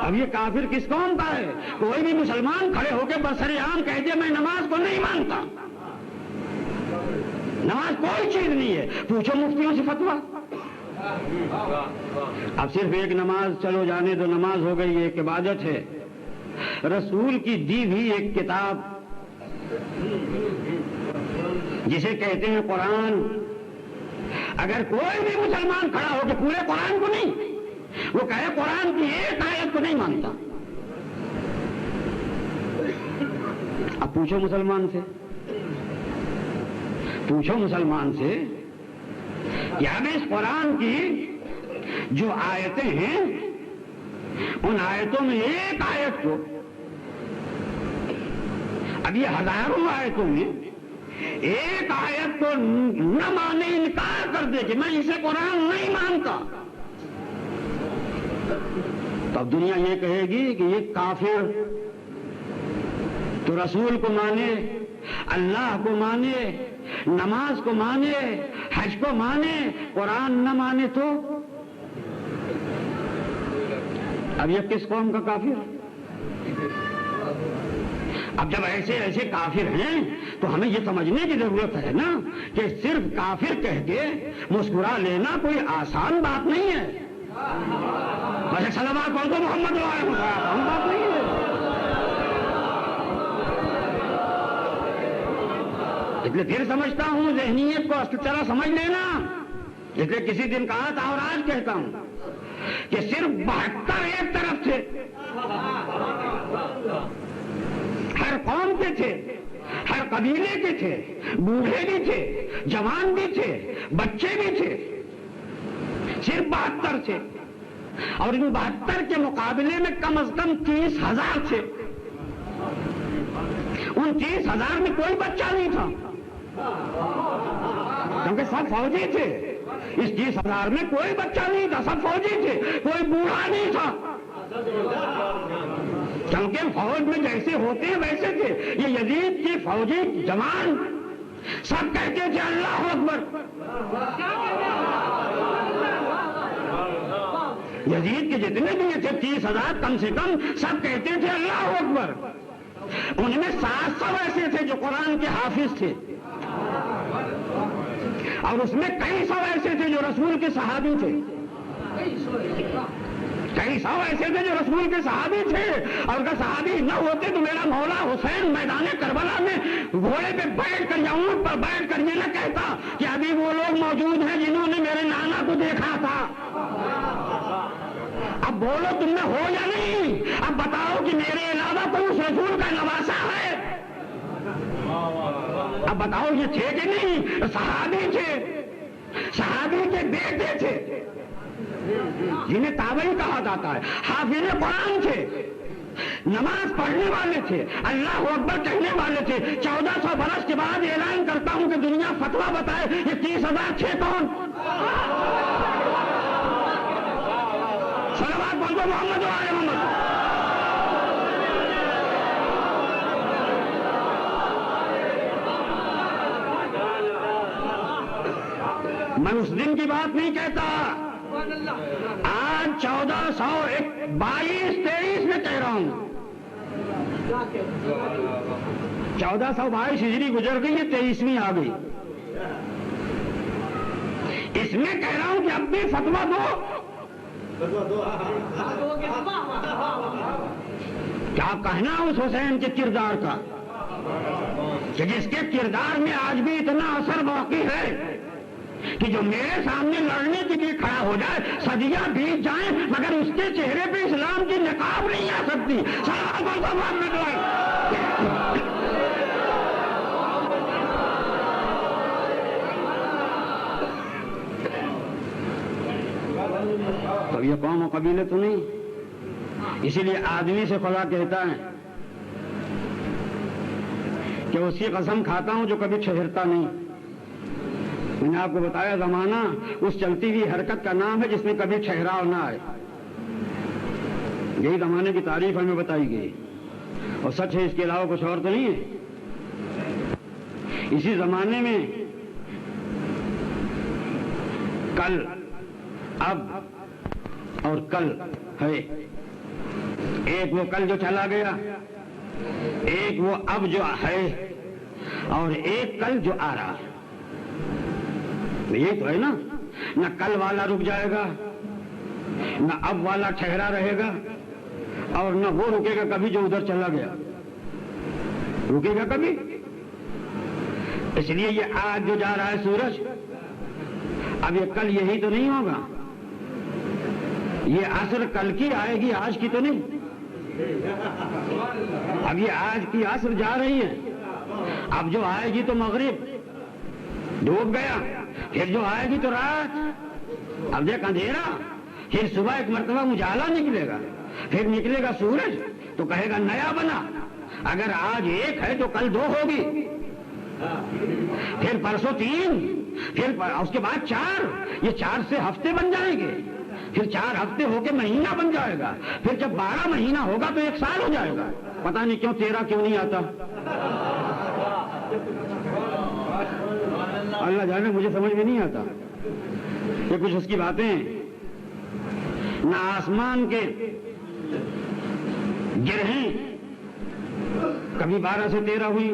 اب یہ کافر کس قوم کا ہے؟ کوئی بھی مسلمان کھڑے ہو کے برسر عام کہہ دے میں نماز کو نہیں مانتا. نماز کوئی چیز نہیں ہے. پوچھو مفتیوں سے فتویٰ. اب صرف ایک نماز چلو جانے دو، نماز ہو گئی، ایک عبادت ہے، رسول کی دی ہوئی ایک کتاب جسے کہتے ہیں قرآن. اگر کوئی بھی مسلمان کھڑا ہو کے پورے قرآن کو نہیں، وہ کہے قرآن کی ایک آیت کو نہیں مانتا. اب پوچھو مسلمان سے کہ اب اس قرآن کی جو آیتیں ہیں ان آیتوں میں ایک آیت کو، اب یہ ہزاروں آیتوں میں ایک آیت کو نہ مانے، انکار کر دے کہ میں اسے قرآن نہیں مانتا، تب دنیا یہ کہے گی کہ یہ کافر. تو رسول کو مانے، اللہ کو مانے، نماز کو مانے، حج کو مانے، قرآن نہ مانے تو اب یہ کس قوم کا کافر؟ اب جب ایسے کافر ہیں تو ہمیں یہ سمجھنے کی ضرورت ہے نا کہ صرف کافر کہہ کے مسکرا لینا کوئی آسان بات نہیں ہے. ویسے صلوات پڑھ دو محمد آسان بات نہیں ہے. اس لیے پھر سمجھتا ہوں ذہنیت کو اصل طرح سمجھ لینا. اس لیے کسی دن کہا تھا اور آج کہتا ہوں کہ صرف 72 ایک طرف تھے، ہر قوم کے تھے، ہر قبیلے کے تھے، بوڑھے بھی تھے، جوان بھی تھے، بچے بھی تھے، صرف 72 تھے. اور ان 72 کے مقابلے میں کم از کم 30,000 تھے. ان 30,000 میں کوئی بچہ نہیں تھا کیونکہ سب فوجی تھے. اس 30,000 میں کوئی بچہ نہیں تھا، سب فوجی تھے، کوئی بوڑھا نہیں تھا کیونکہ فوج میں جیسے ہوتے ہیں ویسے تھے. یہ یزید کی فوجی جوان سب کہتے تھے اللہ اکبر. یزید کے جتنے بھی تھے 30,000 کم سے کم سب کہتے تھے اللہ اکبر. ان میں 700 ایسے تھے جو قرآن کے حافظ تھے، اور اس میں کئی سو ایسے تھے جو رسول کے صحابی تھے. کئی سو ایسے تھے جو رسول کے صحابی تھے، اور اگر صحابی نہ ہوتے تو میرا مولا حسین میدان کربلا میں گھوڑے پہ بیٹھ کر یا اونٹ پر بیٹھ کر یہ نہ کہتا کہ ابھی وہ لوگ موجود ہیں جنہوں نے میرے نانا کو دیکھا تھا. اب بولو تم میں ہو یا نہیں؟ اب بتاؤ کہ میرے علاوہ کوئی اس رسول کا نواسا ہے؟ اب بتاؤ یہ تھے کہ نہیں؟ صحابی تھے، صحابی کے بیٹے تھے جنہیں تابعی کہا جاتا ہے، حافظ قرآن تھے، نماز پڑھنے والے تھے، اللہ اکبر کہنے والے تھے. 1400 برس کے بعد اعلان کرتا ہوں کہ دنیا فتویٰ بتائے یہ 30,000 تھے کون؟ صلوات پڑھ دو محمد و آل محمد. میں اس دن کی بات نہیں کہتا، آج 1422-23 میں کہہ رہا ہوں. 1422 ہجری گزر گئی ہے، 23ویں آ گئی. اس میں کہہ رہا ہوں کہ اب بھی فتویٰ دو. کیا کہنا اس حسین کے کردار کا کہ جس کے کردار میں آج بھی اتنا اثر باقی ہے کہ جو میرے سامنے لڑنے کے لیے کھڑا ہو جائے، صدیاں بیت جائیں مگر اس کے چہرے پہ اسلام کی نقاب نہیں آ سکتی. تو یہ قوم و قبیلے تو نہیں. اسی لیے آدمی سے خدا کہتا ہے کہ اس کی قسم کھاتا ہوں جو کبھی ٹھہرتا نہیں. میں نے آپ کو بتایا زمانہ اس چلتی ہوئی حرکت کا نام ہے جس میں کبھی ٹھہراؤ نہ آئے. یہی زمانے کی تعریف ہمیں بتائی گئی اور سچ ہے، اس کے علاوہ کچھ اور تو نہیں ہے. اسی زمانے میں کل، اب اور کل ہے. ایک وہ کل جو چلا گیا، ایک وہ اب جو ہے، اور ایک کل جو آ رہا. یہ تو ہے نا، نہ کل والا رک جائے گا، نہ اب والا ٹھہرا رہے گا، اور نہ وہ رکے گا کبھی جو ادھر چلا گیا رکے گا کبھی. اس لیے یہ آج جو جا رہا ہے سورج، اب یہ کل یہی تو نہیں ہوگا. یہ عصر کل کی آئے گی، آج کی تو نہیں. اب یہ آج کی عصر جا رہی ہے، اب جو آئے گی تو مغرب ڈوب گیا، پھر جو آئے گی تو رات، اب دیکھ اندھیرا، پھر صبح ایک مرتبہ اجالا نکلے گا، پھر نکلے گا سورج تو کہے گا نیا بنا. اگر آج ایک ہے تو کل 2 ہوگی، پھر پرسوں 3، پھر اس کے بعد 4. یہ 4 سے ہفتے بن جائیں گے، پھر 4 ہفتے ہو کے مہینہ بن جائے گا، پھر جب 12 مہینہ ہوگا تو 1 سال ہو جائے گا. پتہ نہیں کیوں 13 کیوں نہیں آتا، اللہ جانے، مجھے سمجھ میں نہیں آتا. یہ کچھ اس کی باتیں ہیں. نہ آسمان کے گرہیں کبھی 12 سے 13 ہوئی،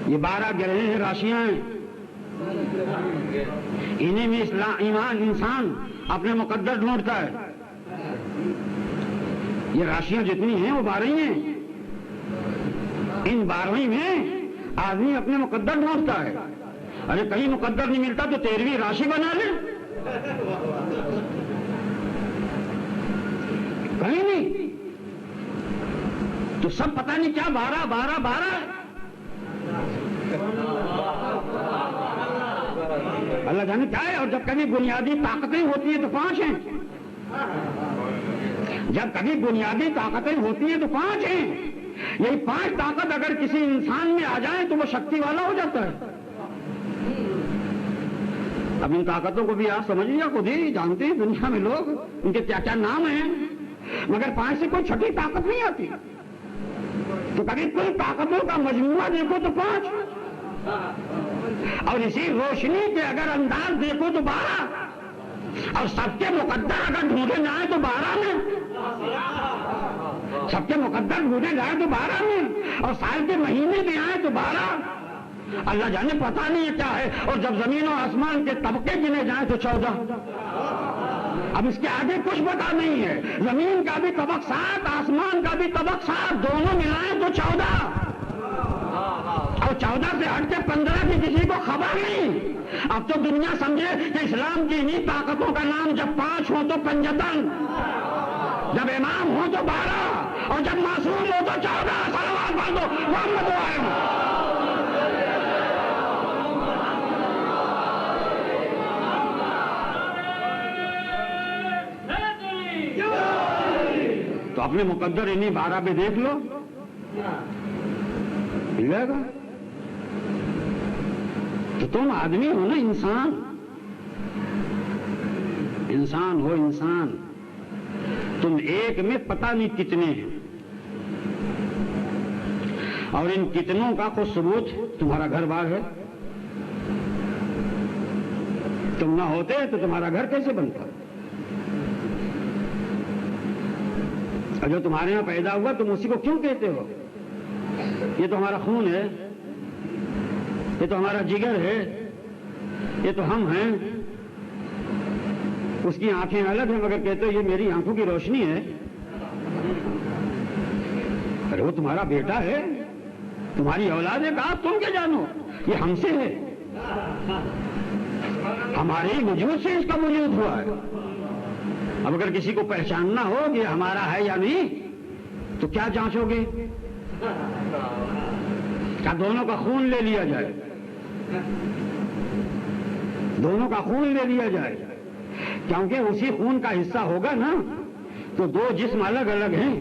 یہ 12 گرہیں ہیں، راشیاں ہیں، انہیں میں ایمان انسان اپنے مقدر ڈھونڈتا ہے. یہ راشیاں جتنی ہیں وہ 12 ہی ہیں، ان 12 میں آدمی اپنے مقدر ڈھونڈتا ہے. ارے کہیں مقدر نہیں ملتا تو 13ویں راشی بنا لے، کہیں نہیں تو سب پتہ نہیں کیا 12 12 12. اللہ جانے کیا ہے. اور جب کبھی بنیادی طاقتیں ہوتی ہیں تو 5 ہیں، جب کبھی بنیادی طاقتیں ہوتی ہیں تو 5 ہیں. یہی 5 طاقت اگر کسی انسان میں آ جائے تو وہ شکتی والا ہو جاتا ہے. اب ان طاقتوں کو بھی آپ سمجھیے، خود ہی جانتے ہیں دنیا میں لوگ ان کے کیا کیا نام ہیں، مگر 5 سے کوئی چھٹی طاقت نہیں آتی. تو کبھی کوئی طاقتوں کا مجموعہ دیکھو تو 5، اور اسی روشنی کے اگر انداز دیکھو تو 12، اور سب کے مقدر اگر ڈھونڈے جائیں تو 12 میں، سب کے مقدر ڈھونڈے جائیں تو 12 میں، اور سال کے مہینے بھی آئیں تو 12. اللہ جانے پتہ نہیں کیا ہے. اور جب زمین و آسمان کے طبقے گنے جائیں تو 14. اب اس کے آگے کچھ پتہ نہیں ہے. زمین کا بھی طبق 7، آسمان کا بھی طبق 7، دونوں ملائیں تو 14، اور 14 سے ہٹ کے 15 کی کسی کو خبر نہیں. اب تو دنیا سمجھے کہ اسلام کی انہی طاقتوں کا نام جب 5 ہو تو پنجتن، جب امام ہو تو 12، اور جب معصوم ہو تو 14. صلوات پڑھ دو محمد وآلہ. تو اپنے مقدر انہی 12 پہ دیکھ لو، مل جائے گا. تو تم آدمی ہو نا، انسان، انسان ہو انسان. تم ایک میں پتہ نہیں کتنے ہیں، اور ان کتنوں کا کوئی ثبوت تمہارا گھر بار ہے. تم نہ ہوتے تو تمہارا گھر کیسے بنتا؟ اور جو تمہارے یہاں پیدا ہوا تم اسی کو کیوں کہتے ہو؟ یہ تو ہمارا خون ہے، یہ تو ہمارا جگر ہے، یہ تو ہم ہیں. اس کی آنکھیں الگ ہیں مگر کہتے ہو یہ میری آنکھوں کی روشنی ہے. ارے وہ تمہارا بیٹا ہے، تمہاری اولاد ہے، کہا تم کیا جانو، یہ ہم سے ہے، ہمارے ہی وجود سے اس کا وجود ہوا ہے. اب اگر کسی کو پہچاننا ہو کہ ہمارا ہے یا نہیں تو کیا جانچو گے؟ کیا دونوں کا خون لے لیا جائے؟ دونوں کا خون لے لیا جائے، کیونکہ اسی خون کا حصہ ہوگا نا. تو 2 جسم الگ الگ ہیں،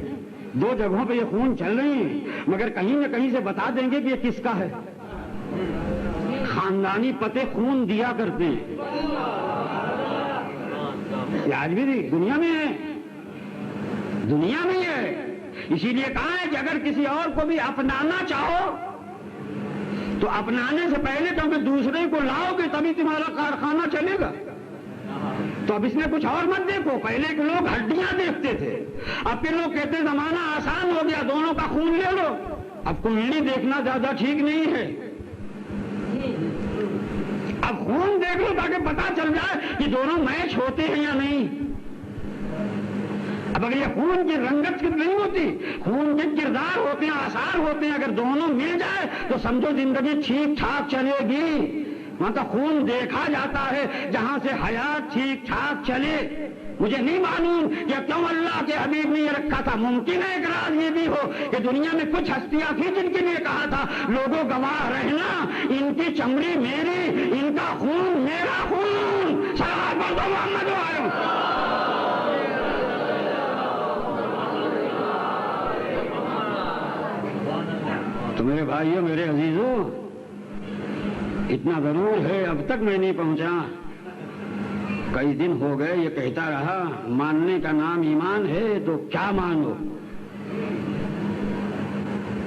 2 جگہوں پہ یہ خون چل رہے ہیں، مگر کہیں نہ کہیں سے بتا دیں گے کہ یہ کس کا ہے. خاندانی پتے خون دیا کرتے ہیں، یہ آج بھی دنیا میں ہے، دنیا میں ہے. اسی لیے کہا ہے کہ اگر کسی اور کو بھی اپنانا چاہو تو اپنانے سے پہلے کیونکہ دوسرے کو لاؤ گے تبھی تمہارا کارخانہ چلے گا. تو اب اس میں کچھ اور مت دیکھو. پہلے کے لوگ ہڈیاں دیکھتے تھے، اب کے لوگ کہتے زمانہ آسان ہو گیا، دونوں کا خون لے لو. اب کنڈلی دیکھنا زیادہ ٹھیک نہیں ہے، اب خون دیکھ لو تاکہ پتا چل جائے کہ دونوں میچ ہوتے ہیں یا نہیں. اب اگر یہ خون کی رنگت کی نہیں ہوتی، خون کے کردار ہوتے ہیں، آثار ہوتے ہیں، اگر دونوں مل جائے تو سمجھو زندگی ٹھیک ٹھاک چلے گی. وہاں کا خون دیکھا جاتا ہے جہاں سے حیات ٹھیک ٹھاک چلے. مجھے نہیں معلوم کہ کیوں اللہ کے حبیب نے یہ رکھا تھا. ممکن ہے ایک راز یہ بھی ہو کہ دنیا میں کچھ ہستیاں تھیں جن کے لیے کہا تھا لوگوں گواہ رہنا ان کی چمڑی میری, ان کا خون میرا خون. صلوات پڑھو محمد وعلیہ. تو میرے بھائیوں, میرے عزیزوں, اتنا ضرور ہے اب تک میں نہیں پہنچا. کئی دن ہو گئے یہ کہتا رہا ماننے کا نام ایمان ہے تو کیا مانو.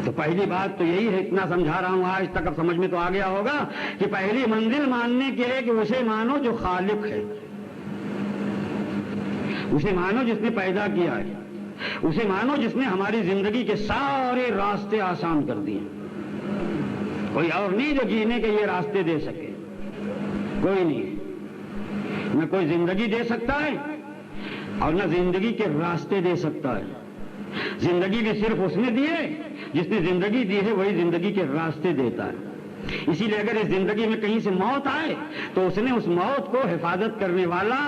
تو پہلی بات تو یہی ہے, اتنا سمجھا رہا ہوں آج تک, اب سمجھ میں تو آ گیا ہوگا کہ پہلی منزل ماننے کی ہے کہ اسے مانو جو خالق ہے, اسے مانو جس نے پیدا کیا ہے, اسے مانو جس نے ہماری زندگی کے سارے راستے آسان کر دیے. کوئی اور نہیں جو جینے کے یہ راستے دے سکے, کوئی نہیں. نہ کوئی زندگی دے سکتا ہے اور نہ زندگی کے راستے دے سکتا ہے. زندگی بھی صرف اس نے دی ہے, جس نے زندگی دی ہے وہی زندگی کے راستے دیتا ہے. اسی لیے اگر اس زندگی میں کہیں سے موت آئے تو اس نے اس موت کو حفاظت کرنے والا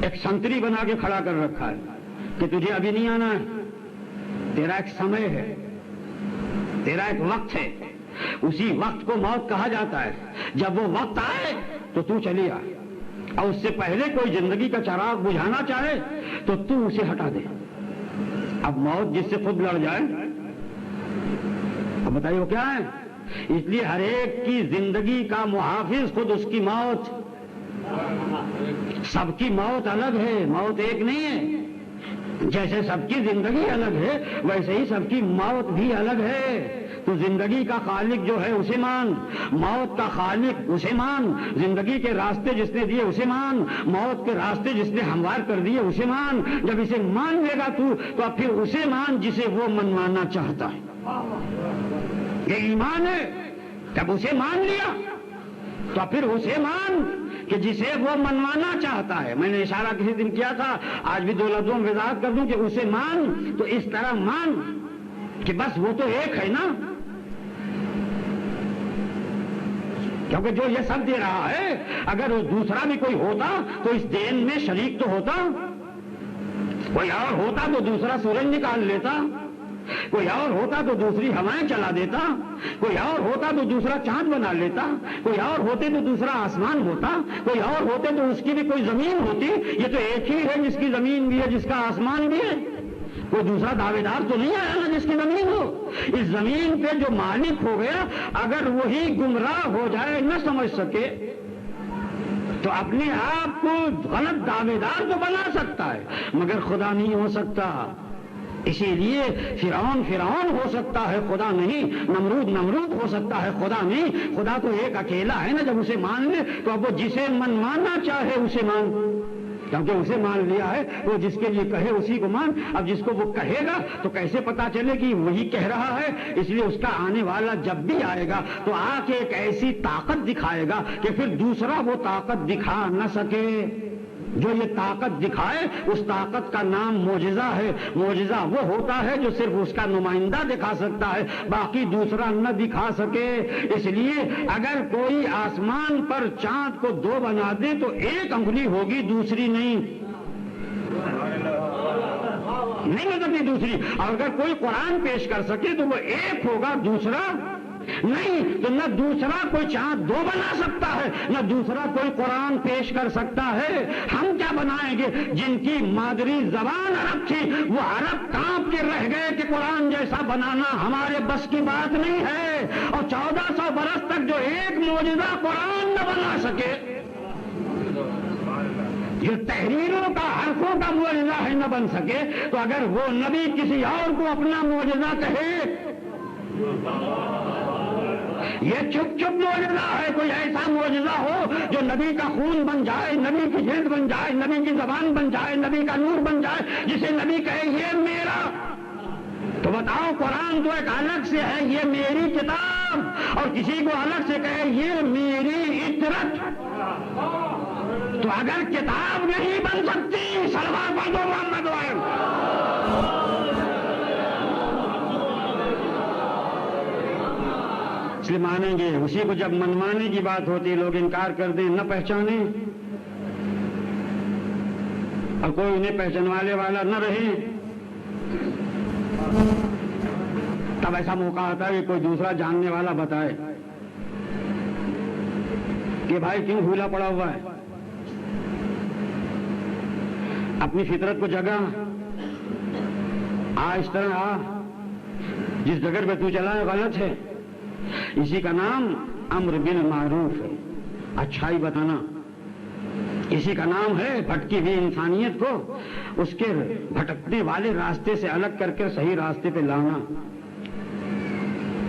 ایک سنتری بنا کے کھڑا کر رکھا ہے کہ تجھے ابھی نہیں آنا ہے, تیرا ایک سمے ہے, تیرا ایک وقت ہے. اسی وقت کو موت کہا جاتا ہے. جب وہ وقت آئے تو تو چلی آ, اور اس سے پہلے کوئی زندگی کا چراغ بجھانا چاہے تو تو اسے ہٹا دے. اب موت جس سے خود لڑ جائے, اب بتائیے وہ کیا ہے. اس لیے ہر ایک کی زندگی کا محافظ خود اس کی موت. سب کی موت الگ ہے, موت ایک نہیں ہے. جیسے سب کی زندگی الگ ہے ویسے ہی سب کی موت بھی الگ ہے. تو زندگی کا خالق جو ہے اسے مان, موت کا خالق اسے مان, زندگی کے راستے جس نے دیے اسے مان, موت کے راستے جس نے ہموار کر دیے اسے مان. جب اسے مان لے گا تو اب پھر اسے مان جسے وہ منوانا چاہتا ہے. یہ ایمان ہے. جب اسے مان لیا تو پھر اسے مان کہ جسے وہ منوانا چاہتا ہے. میں نے اشارہ کسی دن کیا تھا, آج بھی دو لفظوں میں وضاحت کر دوں کہ اسے مان تو اس طرح مان کہ بس وہ تو ایک ہے نا, کیونکہ جو یہ سب دے رہا ہے اگر دوسرا بھی کوئی ہوتا تو اس دین میں شریک تو ہوتا. کوئی اور ہوتا تو دوسرا سورج نکال لیتا, کوئی اور ہوتا تو دوسری ہوائیں چلا دیتا, کوئی اور ہوتا تو دوسرا چاند بنا لیتا, کوئی اور ہوتے تو دوسرا آسمان ہوتا, کوئی اور ہوتے تو اس کی بھی کوئی زمین ہوتی. یہ تو ایک ہی ہے جس کی زمین بھی ہے, جس کا آسمان بھی ہے. کوئی دوسرا دعوے دار تو نہیں آیا نا جس کی زمین ہو. اس زمین پہ جو مالک ہو گیا اگر وہی گمراہ ہو جائے, نہ سمجھ سکے, تو اپنے آپ کو غلط دعوے دار تو بنا سکتا ہے مگر خدا نہیں ہو سکتا. اسی لیے فرعون ہو سکتا ہے, خدا نہیں. نمرود ہو سکتا ہے, خدا نہیں. خدا تو ایک اکیلا ہے نا. جب اسے مان لے تو اب وہ جسے منوانا چاہے اسے مان, کیونکہ اسے مان لیا ہے. وہ جس کے لیے کہے اسی کو مان. اب جس کو وہ کہے گا تو کیسے پتا چلے کہ وہی کہہ رہا ہے. اس لیے اس کا آنے والا جب بھی آئے گا تو آ کے ایک ایسی طاقت دکھائے گا کہ پھر دوسرا وہ طاقت دکھا نہ سکے. جو یہ طاقت دکھائے اس طاقت کا نام معجزہ ہے. معجزہ وہ ہوتا ہے جو صرف اس کا نمائندہ دکھا سکتا ہے, باقی دوسرا نہ دکھا سکے. اس لیے اگر کوئی آسمان پر چاند کو دو بنا دے تو ایک انگلی ہوگی, دوسری نہیں بدلتی دوسری. اور اگر کوئی قرآن پیش کر سکے تو وہ ایک ہوگا, دوسرا نہیں. تو نہ دوسرا کوئی چاند دو بنا سکتا ہے, نہ دوسرا کوئی قرآن پیش کر سکتا ہے. ہم کیا بنائیں گے؟ جن کی مادری زبان عرب تھی وہ عرب کانپ کے رہ گئے کہ قرآن جیسا بنانا ہمارے بس کی بات نہیں ہے. اور 1400 برس تک جو ایک معجزہ قرآن نہ بنا سکے, یہ تحریروں کا حرفوں کا معجزہ ہے, نہ بن سکے, تو اگر وہ نبی کسی اور کو اپنا معجزہ کہے, یہ چپ معجزہ ہے. کوئی ایسا معجزہ ہو جو نبی کا خون بن جائے, نبی کی جلد بن جائے, نبی کی زبان بن جائے, نبی کا نور بن جائے, جسے نبی کہے یہ میرا, تو بتاؤ قرآن تو ایک الگ سے ہے, یہ میری کتاب, اور کسی کو الگ سے کہے یہ میری اطرت, تو اگر کتاب نہیں بن سکتی صلوات پڑھو محمد اس لیے مانیں گے اسی کو جب منوانے کی بات ہوتی ہے لوگ انکار کر دیں نہ پہچانیں اور کوئی انہیں پہچاننے والا نہ رہے تب ایسا موقع آتا ہے کہ کوئی دوسرا جاننے والا بتائے کہ بھائی کیوں بھولا پڑا ہوا ہے, اپنی فطرت کو جگا, اس طرح جس جگہ پہ تو چلا ہے غلط ہے. اسی کا نام امر بالمعروف ہے, اچھائی بتانا. اسی کا نام ہے بھٹکی ہوئی انسانیت کو اس کے بھٹکنے والے راستے سے الگ کر کے صحیح راستے پہ لانا.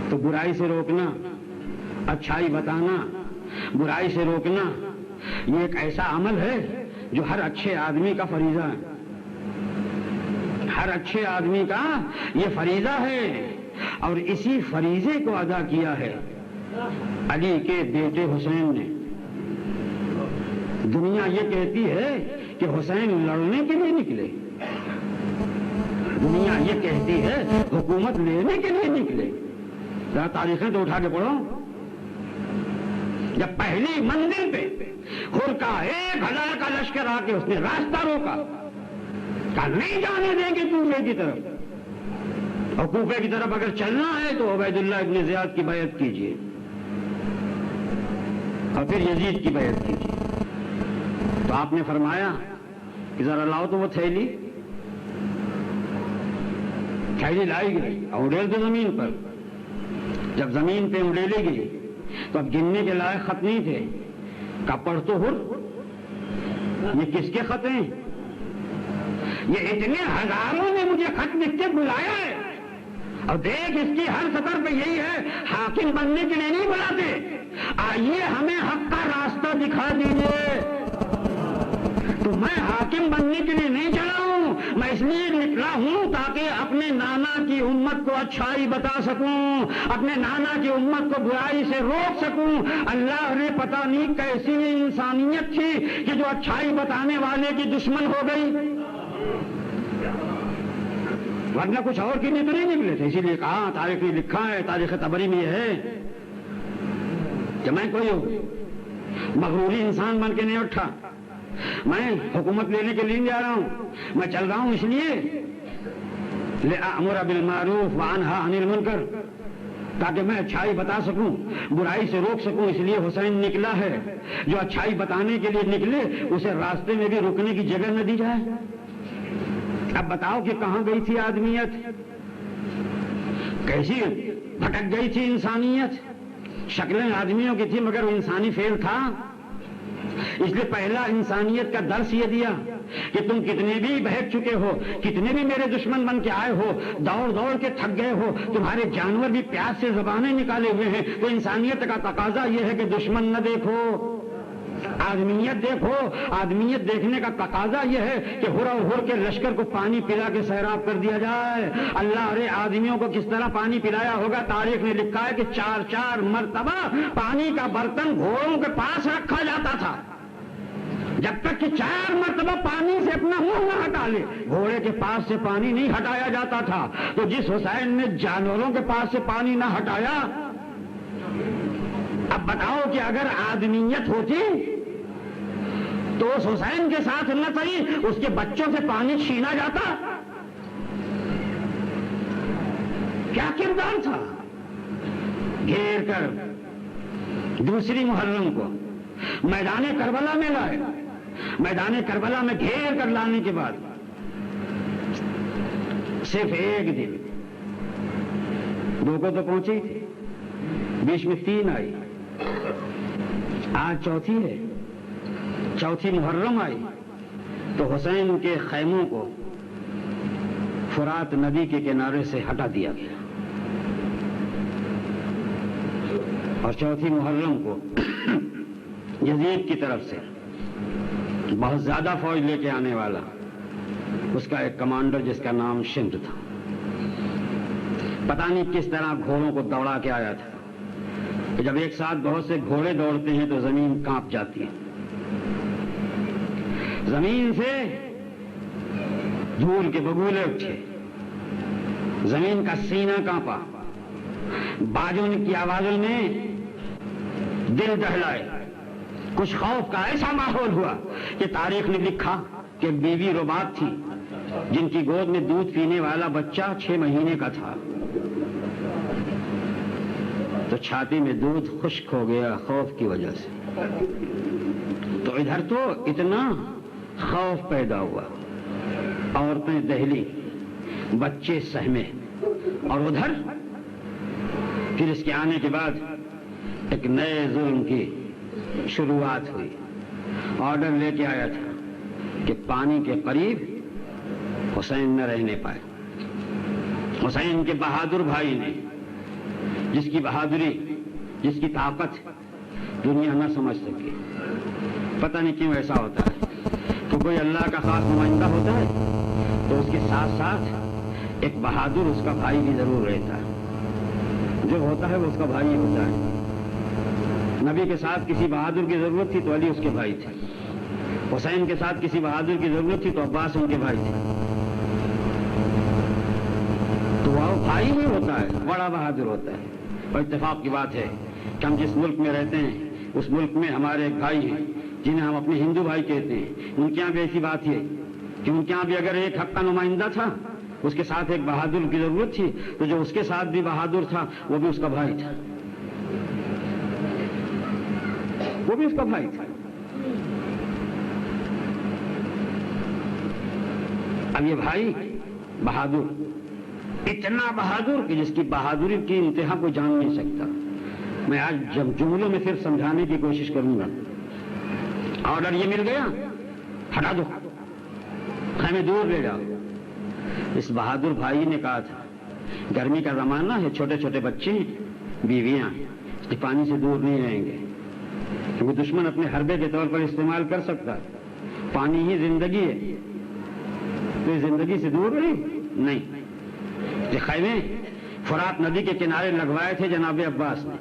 تو برائی سے روکنا, اچھائی بتانا, برائی سے روکنا, یہ ایک ایسا عمل ہے جو ہر اچھے آدمی کا فریضہ ہے. ہر اچھے آدمی کا یہ فریضہ ہے اور اسی فریضے کو ادا کیا ہے علی کے بیٹے حسین نے. دنیا یہ کہتی ہے کہ حسین لڑنے کے لیے نکلے, دنیا یہ کہتی ہے حکومت لینے کے لیے نکلے. ذرا تاریخیں تو اٹھا کے پڑھو. جب پہلی منزل پہ ہر کا 1000 کا لشکر آ کے اس نے راستہ روکا, کہا نہیں جانے دیں گے کوفے کی طرف, اور کوفے کی طرف اگر چلنا ہے تو عبید اللہ ابن زیاد کی بیعت کیجیے اور پھر یزید کی بیعت کیجیے. تو آپ نے فرمایا کہ ذرا لاؤ تو وہ تھیلی لائی گئی اور اڑیل دو زمین پر. جب زمین پہ اڑیلی گئی تو اب گننے کے لائق خط نہیں تھے. کہا پڑھ تو ہر, یہ کس کے خط ہیں؟ یہ اتنے ہزاروں نے مجھے خط لکھ کے بلایا ہے, اور دیکھ اس کی ہر سطر پہ یہی ہے حاکم بننے کے لیے نہیں بلاتے, آئیے ہمیں حق کا راستہ دکھا دیجیے. تو میں حاکم بننے کے لیے نہیں چلا ہوں, میں اس لیے نکلا ہوں تاکہ اپنے نانا کی امت کو اچھائی بتا سکوں, اپنے نانا کی امت کو برائی سے روک سکوں. اللہ نے پتہ نہیں کیسی انسانیت تھی کہ جو اچھائی بتانے والے کی دشمن ہو گئی, ورنہ کچھ اور کے لیے تو نہیں نکلے تھے. اسی لیے کہا تاریخ نے لکھا ہے, تاریخ طبری میں یہ ہے کہ میں کوئی مغروری انسان بن کے نہیں اٹھا, میں حکومت لینے کے لیے جا رہا ہوں, میں چل رہا ہوں اس لیے لأمر بالمعروف وانہا عن المنکر, تاکہ میں اچھائی بتا سکوں, برائی سے روک سکوں. اس لیے حسین نکلا ہے. جو اچھائی بتانے کے لیے نکلے اسے راستے میں بھی رکنے کی جگہ نہ دی جائے. اب بتاؤ کہ کہاں گئی تھی آدمیت, کیسی بھٹک گئی تھی انسانیت. شکلیں آدمیوں کی تھی مگر وہ انسانی فعل تھا. اس لیے پہلا انسانیت کا درس یہ دیا کہ تم کتنے بھی بہک چکے ہو, کتنے بھی میرے دشمن بن کے آئے ہو, دوڑ دوڑ کے تھک گئے ہو, تمہارے جانور بھی پیاس سے زبانیں نکالے ہوئے ہیں, تو انسانیت کا تقاضا یہ ہے کہ دشمن نہ دیکھو, آدمیت دیکھو. آدمیت دیکھنے کا تقاضا یہ ہے کہ ہر اور ہر کے لشکر کو پانی پلا کے سیراب کر دیا جائے. اللہ نے آدمیوں کو کس طرح پانی پلایا ہوگا, تاریخ نے لکھا ہے کہ 4 مرتبہ پانی کا برتن گھوڑوں کے پاس رکھا جاتا تھا, جب تک کہ 4 مرتبہ پانی سے اپنا منہ نہ ہٹا لے. گھوڑے کے پاس سے پانی نہیں ہٹایا جاتا تھا. تو جس حسین نے جانوروں کے پاس سے پانی نہ ہٹایا, اب بتاؤ کہ اگر آدمیت ہوتی تو اس حسین کے ساتھ نہ صحیح اس کے بچوں سے پانی چھینا جاتا. کیا کردار تھا. گھیر کر دوسری محرم کو میدان کربلا میں لائے. میدان کربلا میں گھیر کر لانے کے بعد صرف ایک دن, 2 کو تو پہنچی تھی, بیچ میں 3 آئی, آج چوتھی ہے, چوتھی محرم آئی تو حسین کے خیموں کو فرات ندی کے کنارے سے ہٹا دیا گیا, اور چوتھی محرم کو یزید کی طرف سے بہت زیادہ فوج لے کے آنے والا اس کا ایک کمانڈر جس کا نام شمر تھا, پتہ نہیں کس طرح گھوڑوں کو دوڑا کے آیا تھا. کہ جب ایک ساتھ بہت سے گھوڑے دوڑتے ہیں تو زمین کانپ جاتی ہے, زمین سے دھول کے بگولے اٹھے, زمین کا سینہ کانپا, باجوں کی آوازوں نے دل دہلائے. کچھ خوف کا ایسا ماحول ہوا کہ تاریخ نے لکھا کہ بیوی رباط تھی جن کی گود میں دودھ پینے والا بچہ 6 مہینے کا تھا. تو چھاتی میں دودھ خشک ہو گیا خوف کی وجہ سے. تو ادھر تو اتنا خوف پیدا ہوا, عورتیں دہلی, بچے سہمے, اور ادھر پھر اس کے آنے کے بعد ایک نئے ظلم کی شروعات ہوئی. آرڈر لے کے آیا تھا کہ پانی کے قریب حسین نہ رہنے پائے. حسین کے بہادر بھائی نے, جس کی بہادری, جس کی طاقت دنیا نہ سمجھ سکی. پتہ نہیں کیوں ایسا ہوتا ہے کہ کوئی اللہ کا خاص نمائندہ ہوتا ہے تو اس کے ساتھ ساتھ ایک بہادر اس کا بھائی بھی ضرور رہتا ہے. جو ہوتا ہے وہ اس کا بھائی ہی ہوتا ہے. نبی کے ساتھ کسی بہادر کی ضرورت تھی تو علی اس کے بھائی تھے. حسین کے ساتھ کسی بہادر کی ضرورت تھی تو عباس ان کے بھائی تھے. تو وہ بھائی ہی ہوتا ہے, بڑا بہادر ہوتا ہے. اور اتفاق کی بات ہے کہ ہم جس ملک میں رہتے ہیں اس ملک میں ہمارے ایک بھائی ہیں جنہیں ہم اپنے ہندو بھائی کہتے ہیں. ان کے یہاں بھی ایسی بات ہے کہ ان کے یہاں بھی اگر ایک حق کا نمائندہ تھا, اس کے ساتھ ایک بہادر کی ضرورت تھی, تو جو اس کے ساتھ بھی بہادر تھا وہ بھی اس کا بھائی تھا. وہ بھی اس کا بھائی تھا. اب یہ بھائی بہادر, اتنا بہادر کہ جس کی بہادری کی انتہا کو جان نہیں سکتا. میں آج جب جملوں میں صرف سمجھانے کی کوشش کروں گا. آرڈر یہ مل گیا, ہٹا دو, ہمیں دور لے جاؤ. اس بہادر بھائی نے کہا تھا گرمی کا زمانہ ہے, چھوٹے چھوٹے بچے ہیں, بیویاں ہیں, اس لیے پانی سے دور نہیں رہیں گے, کیونکہ دشمن اپنے حربے کے طور پر استعمال کر سکتا ہے. پانی ہی زندگی ہے, تو زندگی سے دور رہے نہیں. یہ خیمے فرات ندی کے کنارے لگوائے تھے جناب عباس نے.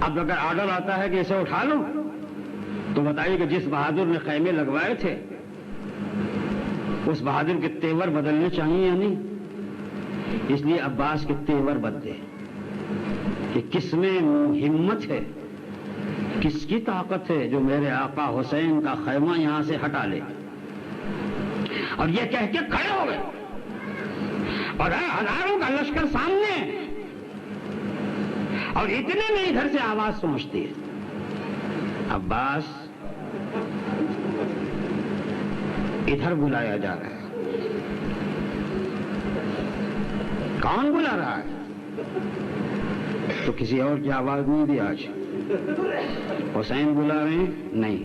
اب اگر آرڈر آتا ہے کہ اسے اٹھا لو تو بتائیے کہ جس بہادر نے خیمے لگوائے تھے اس بہادر کے تیور بدلنے چاہیے یا نہیں؟ اس لیے عباس کے تیور بدلے کہ کس میں ہمت ہے, کس کی طاقت ہے جو میرے آقا حسین کا خیمہ یہاں سے ہٹا لے. اور یہ کہہ کے کھڑے ہو گئے اور ہزاروں کا لشکر سامنے, اور اتنے میں ادھر سے آواز پہنچتی ہے, عباس ادھر بلایا جا رہا ہے. کون بلا رہا ہے؟ تو کسی اور کی آواز نہیں دی آج. حسین بلا رہے ہیں؟ نہیں,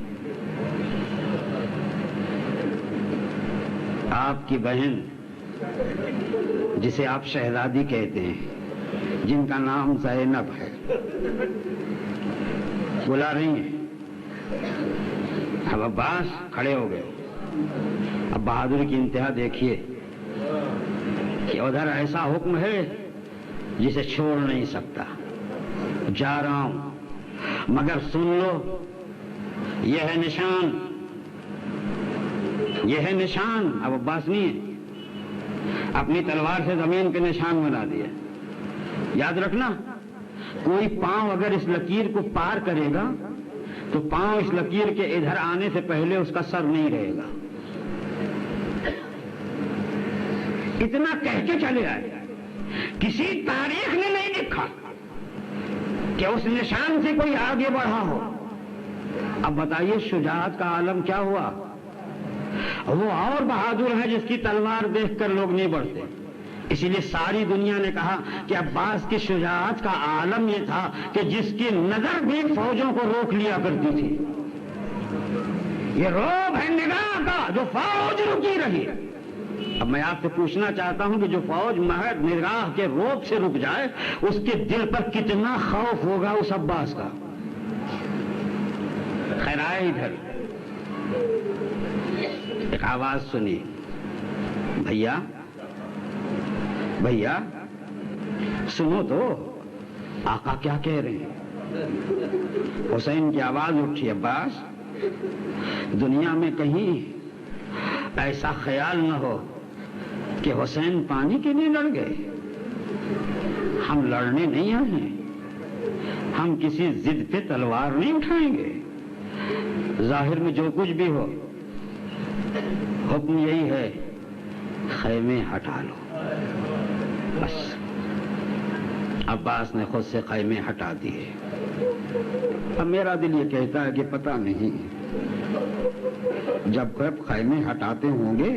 آپ کی بہن جسے آپ شہزادی کہتے ہیں, جن کا نام زینب ہے, بلا رہی ہیں. اب عباس کھڑے ہو گئے. اب بہادری کی انتہا دیکھیے کہ ادھر ایسا حکم ہے جسے چھوڑ نہیں سکتا. جا رہا ہوں مگر سن لو, یہ ہے نشان, یہ ہے نشان. اب عباس نہیں ہے, اپنی تلوار سے زمین کے نشان بنا دیا. یاد رکھنا, کوئی پاؤں اگر اس لکیر کو پار کرے گا تو پاؤں اس لکیر کے ادھر آنے سے پہلے اس کا سر نہیں رہے گا. اتنا کہہ کے چلے آئے. کسی تاریخ نے نہیں لکھا کہ اس نشان سے کوئی آگے بڑھا ہو. اب بتائیے شجاعت کا عالم کیا ہوا؟ وہ اور بہادر ہے جس کی تلوار دیکھ کر لوگ نہیں بڑھتے. اسی لیے ساری دنیا نے کہا کہ عباس کی شجاعت کا عالم یہ تھا کہ جس کی نظر بھی فوجوں کو روک لیا کرتی تھی. یہ روب ہے نگاہ کا جو فوج رکی رہی. اب میں آپ سے پوچھنا چاہتا ہوں کہ جو فوج محض نگاہ کے روب سے رک جائے اس کے دل پر کتنا خوف ہوگا اس عباس کا. خیر آئے ادھر, ایک آواز سنی, بھیا بھیا سنو تو آقا کیا کہہ رہے ہیں. حسین کی آواز اٹھی, عباس دنیا میں کہیں ایسا خیال نہ ہو کہ حسین پانی کے لیے لڑ گئے. ہم لڑنے نہیں آئے ہیں، ہم کسی ضد پہ تلوار نہیں اٹھائیں گے۔ ظاہر میں جو کچھ بھی ہو، حکم یہی ہے، خیمے ہٹا لو بس۔ عباس نے خود سے خیمے ہٹا دیے۔ اب میرا دل یہ کہتا ہے کہ پتہ نہیں، جب کب خیمے ہٹاتے ہوں گے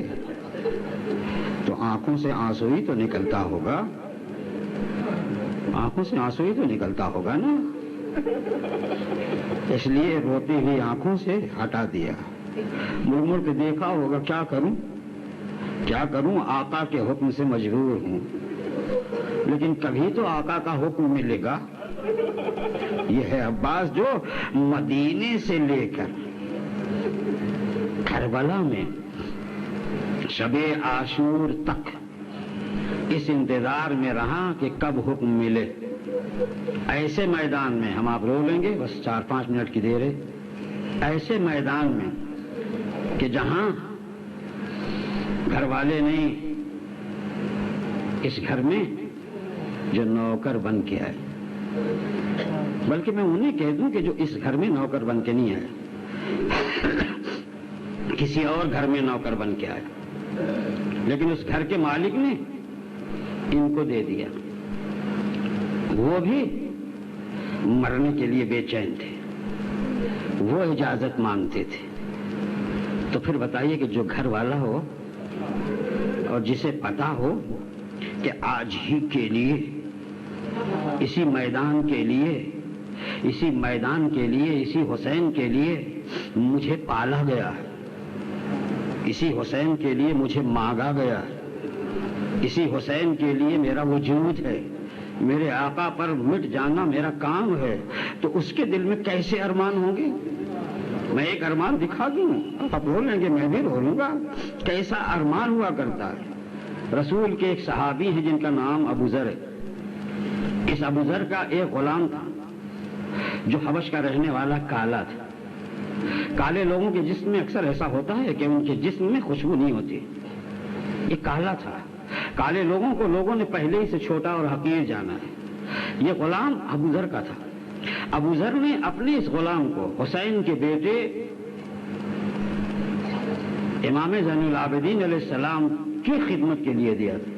تو آنکھوں سے آنسو ہی تو نکلتا ہوگا، آنکھوں سے آنسو ہی تو نکلتا ہوگا نا، اس لیے روتی ہوئی آنکھوں سے ہٹا دیا۔ مڑ مڑ کے دیکھا ہوگا، کیا کروں کیا کروں، آقا کے حکم سے مجبور ہوں، لیکن کبھی تو آقا کا حکم ملے گا۔ یہ ہے عباس جو مدینے سے لے کر کربلا میں شب عاشور تک اس انتظار میں رہا کہ کب حکم ملے۔ ایسے میدان میں ہم آپ رو لیں گے، بس 4-5 منٹ کی دیر ہے، ایسے میدان میں کہ جہاں گھر والے نہیں، اس گھر میں جو نوکر بن کے آئے، بلکہ میں انہیں کہہ دوں کہ جو اس گھر میں نوکر بن کے نہیں آئے، کسی اور گھر میں نوکر بن کے آئے، لیکن اس گھر کے مالک نے ان کو دے دیا۔ وہ بھی مرنے کے لیے بے چین تھے، وہ اجازت مانگتے تھے۔ تو پھر بتائیے کہ جو گھر والا ہو اور جسے پتا ہو کہ آج ہی کے لیے، اسی میدان کے لیے، اسی میدان کے لیے، اسی حسین کے لیے مجھے پالا گیا ہے، اسی حسین کے لیے مجھے مانگا گیا ہے، اسی حسین کے لیے میرا وجود ہے، میرے آقا پر مٹ جانا میرا کام ہے، تو اس کے دل میں کیسے ارمان ہوں گے؟ میں ایک ارمان دکھا دوں، آپ رو لیں گے، میں بھی رو لوں گا۔ کیسا ارمان ہوا کرتا ہے؟ رسول کے ایک صحابی ہیں جن کا نام ابو ذر ہے۔ اس ابو ذر کا ایک غلام تھا جو حبش کا رہنے والا کالا تھا۔ کالے لوگوں کے جسم میں اکثر ایسا ہوتا ہے کہ ان کے جسم میں خوشبو نہیں ہوتی، یہ کالا تھا۔ کالے لوگوں کو لوگوں نے پہلے ہی سے چھوٹا اور حقیر جانا ہے۔ یہ غلام ابو ذر کا تھا۔ ابو ذر نے اپنے اس غلام کو حسین کے بیٹے امام زین العابدین علیہ السلام کی خدمت کے لیے دیا تھا۔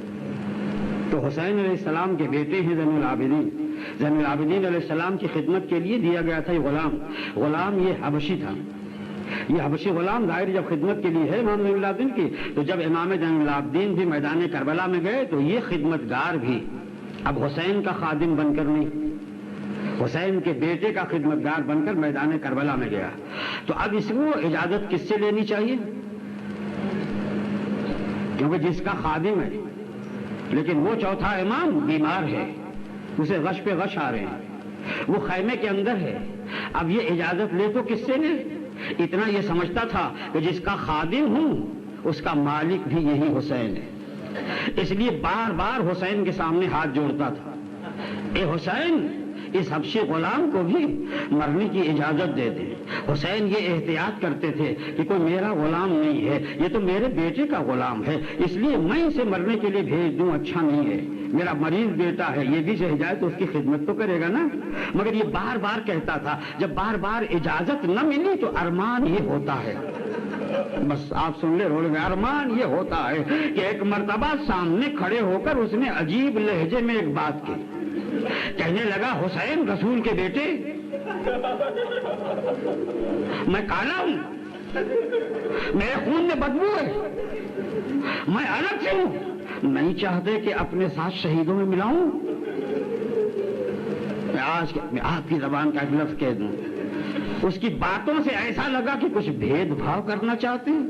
تو حسین علیہ السلام کے بیٹے ہیں زین العابدین، زین العابدین علیہ السلام کی خدمت کے لیے دیا گیا تھا یہ غلام یہ حبشی تھا۔ یہ حبشی غلام ظاہر جب خدمت کے لیے ہے امام زین العابدین کی، تو جب امام زین العابدین بھی میدان کربلا میں گئے تو یہ خدمتگار بھی اب حسین کا خادم بن کر نہیں، حسین کے بیٹے کا خدمتگار بن کر میدان کربلا میں گیا۔ تو اب اس کو اجازت کس سے لینی چاہیے؟ کیونکہ جس کا خادم ہے لیکن وہ چوتھا امام بیمار ہے، اسے غش پہ غش آ رہے ہیں، وہ خیمے کے اندر ہے، اب یہ اجازت لے تو کس سے لے؟ اتنا یہ سمجھتا تھا کہ جس کا خادم ہوں اس کا مالک بھی یہی حسین ہے، اس لیے بار بار حسین کے سامنے ہاتھ جوڑتا تھا، اے حسین اس حبشی غلام کو بھی مرنے کی اجازت دے دیں۔ حسین یہ احتیاط کرتے تھے کہ کوئی میرا غلام نہیں ہے، یہ تو میرے بیٹے کا غلام ہے، اس لیے میں اسے مرنے کے لیے بھیج دوں اچھا نہیں ہے، میرا مریض بیٹا ہے، یہ بھی رہ جائے تو اس کی خدمت تو کرے گا نا۔ مگر یہ بار بار کہتا تھا، جب بار بار اجازت نہ ملی تو ارمان یہ ہوتا ہے، بس آپ سن لے رول میں، ارمان یہ ہوتا ہے کہ ایک مرتبہ سامنے کھڑے ہو کر اس نے عجیب لہجے میں ایک بات کی، کہنے لگا حسین رسول کے بیٹے، میں کالا ہوں، میرے خون میں بدبو ہے، میں الگ سے ہوں، نہیں چاہتے کہ اپنے ساتھ شہیدوں میں ملاؤں؟ میں آپ کی زبان کا ایک لفظ کہہ دوں، اس کی باتوں سے ایسا لگا کہ کچھ بھید بھاؤ کرنا چاہتے ہیں۔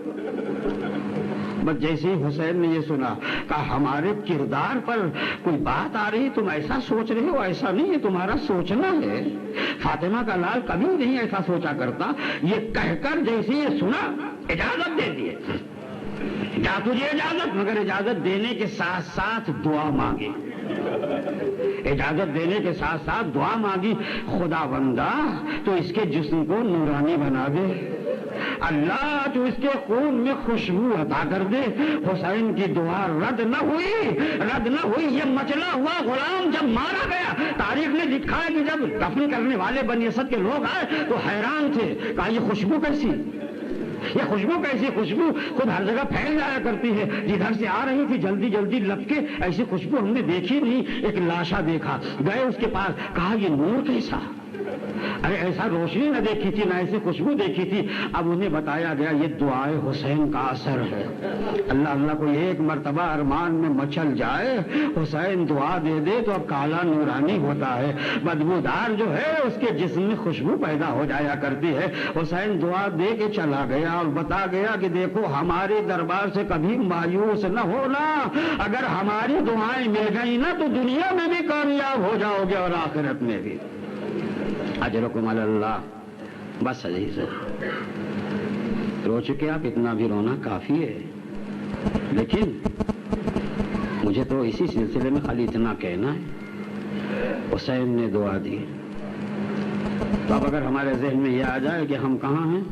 بس جیسے ہی حسین نے یہ سنا، کہا ہمارے کردار پر کوئی بات آ رہی، تم ایسا سوچ رہے ہو، ایسا نہیں ہے، تمہارا سوچنا ہے، فاطمہ کا لال کبھی نہیں ایسا سوچا کرتا۔ یہ کہہ کر جیسے یہ سنا اجازت دے دیے، جا تجھے اجازت، مگر اجازت دینے کے ساتھ ساتھ دعا مانگی، اجازت دینے کے ساتھ ساتھ دعا مانگی، خدا بندہ تو اس کے جسم کو نورانی بنا دے، اللہ تو اس کے خون میں خوشبو عطا کر دے۔ حسین کی دعا رد نہ ہوئی۔ یہ مچلا ہوا غلام جب مارا گیا، تاریخ نے لکھا ہے کہ جب دفن کرنے والے بنی اسد کے لوگ آئے تو حیران تھے، کہا یہ خوشبو کیسی، یہ خوشبو کیسی؟ خوشبو خود ہر جگہ پھیل جایا کرتی ہے، جدھر سے آ رہی تھی جلدی جلدی لپکے، ایسی خوشبو ہم نے دیکھی نہیں۔ ایک لاشا دیکھا، گئے اس کے پاس، کہا یہ نور کیسا؟ ارے ایسا روشنی نہ دیکھی تھی، نہ ایسی خوشبو دیکھی تھی۔ اب انہیں بتایا گیا یہ دعائے حسین کا اثر ہے۔ اللہ اللہ کو ایک مرتبہ ارمان میں مچل جائے، حسین دعا دے دے تو اب کالا نورانی ہوتا ہے، بدبودار جو ہے اس کے جسم میں خوشبو پیدا ہو جایا کرتی ہے۔ حسین دعا دے کے چلا گیا اور بتا گیا کہ دیکھو ہمارے دربار سے کبھی مایوس نہ ہونا، اگر ہماری دعائیں مل گئی نا تو دنیا میں بھی کامیاب ہو جاؤ گے اور آخرت میں بھی۔ اجرکم علی اللہ۔ بس عزیز رو چکے آپ، اتنا بھی رونا کافی ہے، لیکن مجھے تو اسی سلسلے میں خالی اتنا کہنا ہے، حسین نے دعا دی، تو اب اگر ہمارے ذہن میں یہ آ جائے کہ ہم کہاں ہیں،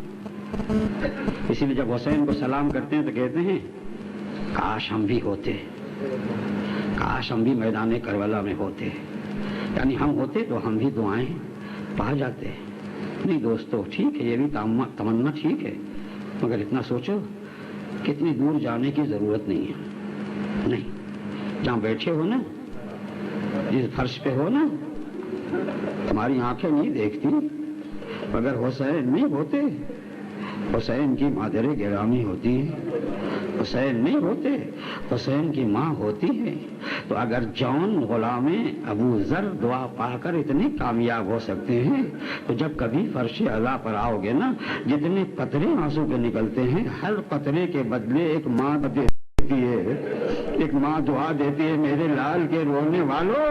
اسی لیے جب حسین کو سلام کرتے ہیں تو کہتے ہیں کاش ہم بھی ہوتے، کاش ہم بھی میدان کربلا میں ہوتے، یعنی ہم ہوتے تو ہم بھی دعائیں پا جاتے۔ نہیں دوستو، ٹھیک ہے یہ بھی تمنا ٹھیک ہے، مگر اتنا سوچو کتنی دور جانے کی ضرورت نہیں ہے۔ نہیں، جہاں بیٹھے ہو نا، جس فرش پہ ہو نا، تمہاری آنکھیں نہیں دیکھتی، مگر حسین نہیں ہوتے، حسین کی مادر گرامی ہوتی ہے، حسین نہیں ہوتے، حسین کی ماں ہوتی ہے۔ تو اگر جون غلام ابو ذر دعا پا کر اتنے کامیاب ہو سکتے ہیں، تو جب کبھی فرش اعلیٰ پر آؤ گے نا، جتنے قطرے آنسو کے نکلتے ہیں، ہر قطرے کے بدلے ایک ماں دیتی ہے، ایک ماں دعا دیتی ہے میرے لال کے رونے والوں۔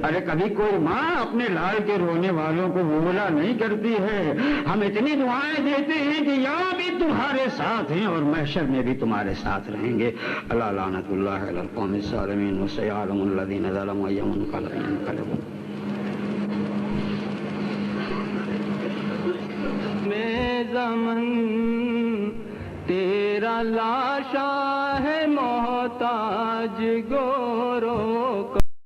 ارے کبھی کوئی ماں اپنے لال کے رونے والوں کو بولا نہیں کرتی ہے۔ ہم اتنی دعائیں دیتے ہیں کہ یہاں بھی تمہارے ساتھ ہیں اور محشر میں بھی تمہارے ساتھ رہیں گے۔ اللہ لعنت اللہ علی القوم الظالمین وسيعلم الذين ظلموا أي منقلب ينقلبون۔ میں زمن تیرا لاشا ہے محتاج گوروں کو،